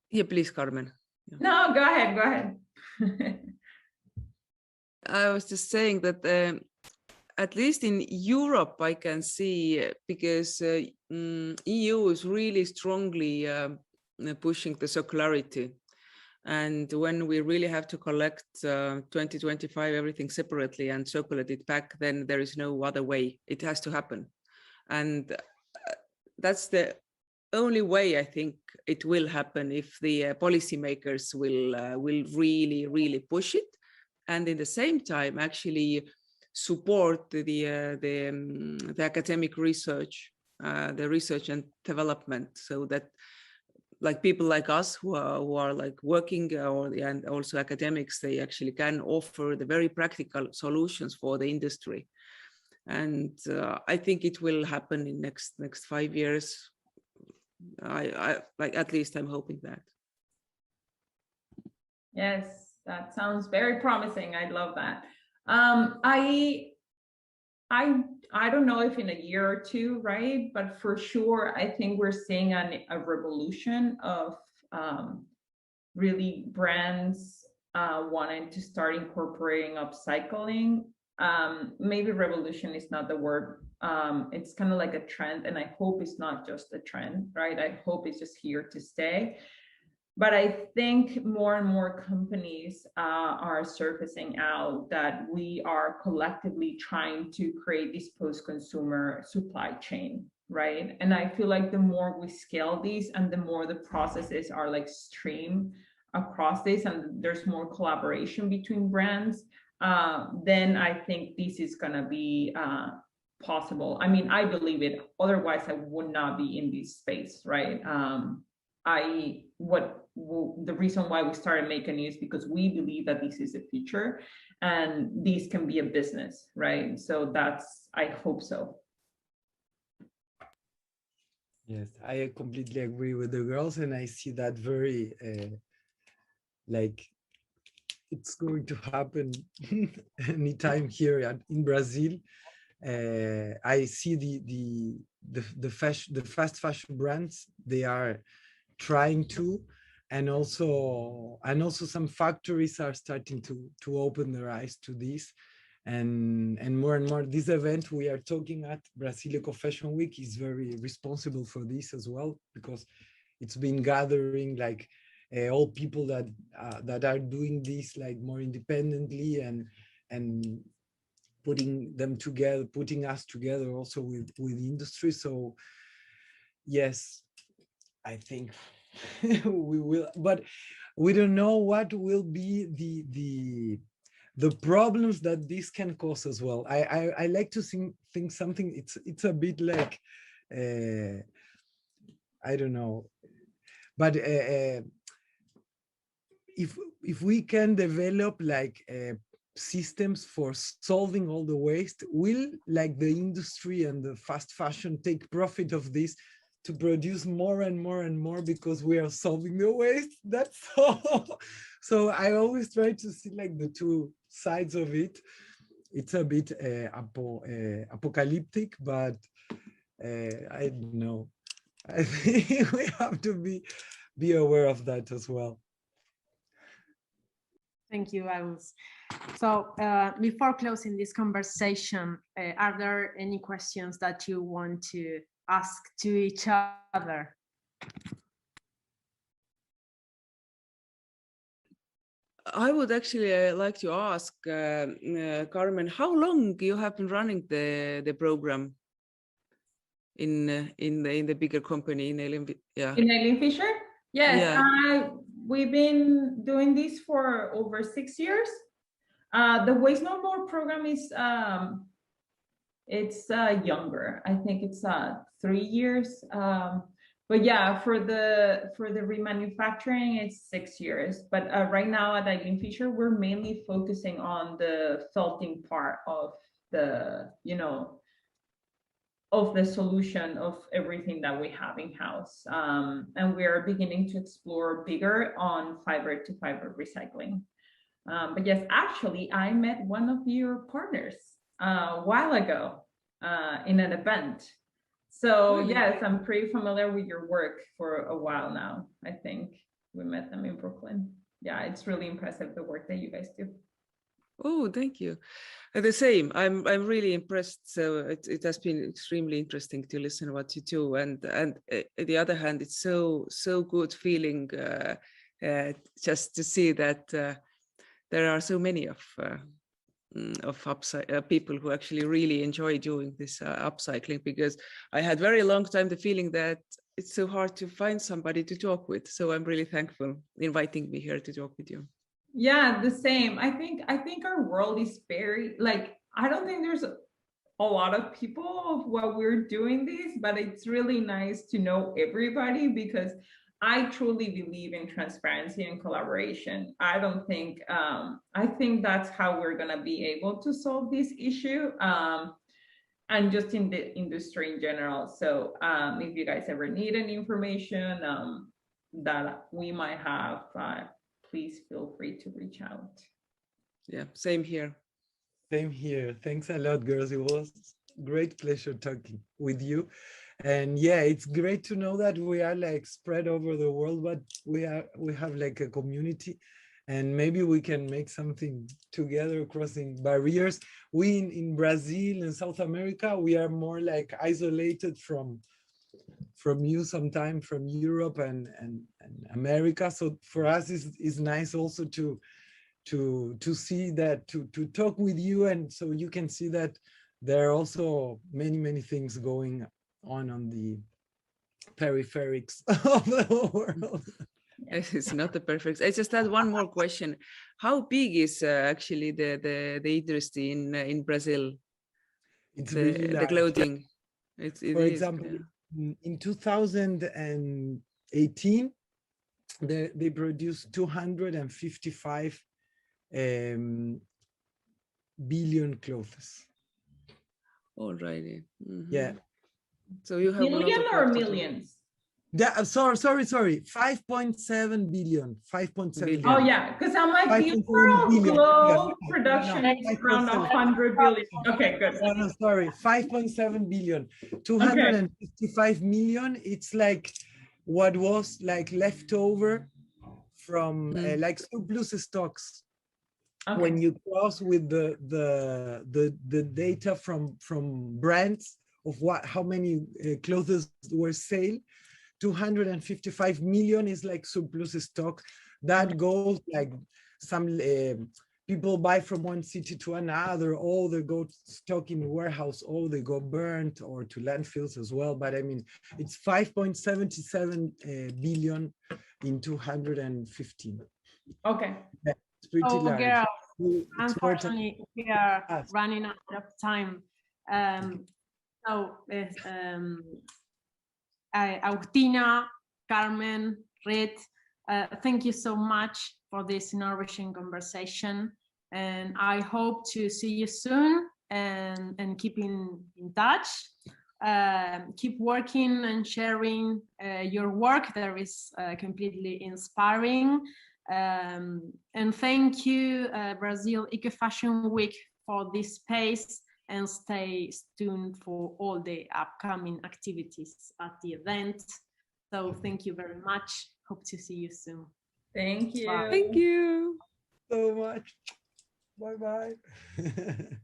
Yeah, please, Carmen. Yeah. No, go ahead. I was just saying that at least in Europe, I can see, because EU is really strongly pushing the circularity. And when we really have to collect 2025 everything separately and circulate it back, then there is no other way. It has to happen. And that's the only way I think it will happen, if the policymakers will really push it. And in the same time, actually support the academic research, the research and development, so that like people like us who are like working and also academics, they actually can offer the very practical solutions for the industry. And I think it will happen in next 5 years. I like, at least I'm hoping that. Yes, that sounds very promising. I love that. I don't know if in a year or two, right? But for sure, I think we're seeing a revolution of really brands wanting to start incorporating upcycling. Maybe revolution is not the word. It's kind of like a trend, and I hope it's not just a trend, right? I hope it's just here to stay. But I think more and more companies are surfacing out that we are collectively trying to create this post-consumer supply chain, right? And I feel like the more we scale these and the more the processes are like streamed across this and there's more collaboration between brands, then I think this is gonna be possible. I mean, I believe it, otherwise I would not be in this space, right? The reason why we started making it is because we believe that this is a future and this can be a business, right? So that's, I hope so. Yes, I completely agree with the girls, and I see that very like it's going to happen anytime here in Brazil. I see the fast fashion brands, they are trying to, and also some factories are starting to open their eyes to this, and more. This event we are talking at, Brasil Eco Fashion Week, is very responsible for this as well, because it's been gathering like all people that are doing this like more independently, and putting them together, putting us together also with industry. So yes, I think we will, but we don't know what will be the problems that this can cause as well. I like to think something, it's a bit like I don't know, but if we can develop like systems for solving all the waste, will like the industry and the fast fashion take profit of this to produce more and more because we are solving the waste? That's all. So I always try to see like the two sides of it. It's a bit apocalyptic, but I don't know. I think we have to be be aware of that as well. Thank you, Agus. So before closing this conversation, are there any questions that you want to ask to each other? I would actually like to ask Carmen, how long you have been running the program in the bigger company in Eileen? Yeah. In Eileen Fisher? Yes, Yeah. we've been doing this for over 6 years. The Waste No More program is it's younger. I think it's 3 years. But yeah, for the remanufacturing, it's 6 years. But right now at Eileen Fisher, we're mainly focusing on the felting part of the, you know, of the solution of everything that we have in house. And we are beginning to explore bigger on fiber to fiber recycling. But yes, actually, I met one of your partners a while ago in an event. So Really? yes, I'm pretty familiar with your work for a while now. I think we met them in Brooklyn. Yeah, it's really impressive, the work that you guys do. Oh, thank you. The same. I'm really impressed. So it has been extremely interesting to listen what you do. And on the other hand, it's so good feeling just to see that there are so many of people who actually really enjoy doing this upcycling, because I had very long time the feeling that it's so hard to find somebody to talk with. So I'm really thankful inviting me here to talk with you. Yeah, the same. I think our world is very, like, I don't think there's a lot of people of what we're doing this, but it's really nice to know everybody, because I truly believe in transparency and collaboration. I don't think, I think that's how we're gonna be able to solve this issue, and just in the industry in general. So if you guys ever need any information that we might have, please feel free to reach out. Yeah, same here. Same here. Thanks a lot, girls. It was great pleasure talking with you. And yeah, it's great to know that we are like spread over the world, but we have like a community, and maybe we can make something together crossing barriers. We in Brazil and South America, we are more like isolated from you sometimes, from Europe and America. So for us is nice also to see that, to talk with you, and so you can see that there are also many things going on the peripheries of the world. It's not the perfect. I just had one more question. How big is actually the industry in Brazil? It's really large. The clothing. For example, yeah. In 2018, they produced 255 billion clothes. Alrighty. Mm-hmm. Yeah. So you have million or millions? Yeah, sorry. 5.7 billion. 5.7 billion. Oh yeah, because I'm like, the overall globe production is around 100 billion. Okay, good. No, sorry, 5.7 billion. 255 million. It's like what was like leftover from like surplus stocks. Okay. When you cross with the data from brands of how many clothes were sold, 255 million is like surplus stock that goes like some people buy from one city to another, or they go stock in warehouse, or they go burnt or to landfills as well. But I mean, it's 5.77 billion in 215. Okay. Yeah, it's pretty large. Girl, unfortunately, we are running out of time. Agustina, Carmen, Red, thank you so much for this nourishing conversation, and I hope to see you soon and keep in touch. Keep working and sharing your work. That is completely inspiring. And thank you, Brasil Eco Fashion Week, for this space, and stay tuned for all the upcoming activities at the event. So thank you very much. Hope to see you soon. Thank you. Bye. Thank you so much. Bye bye.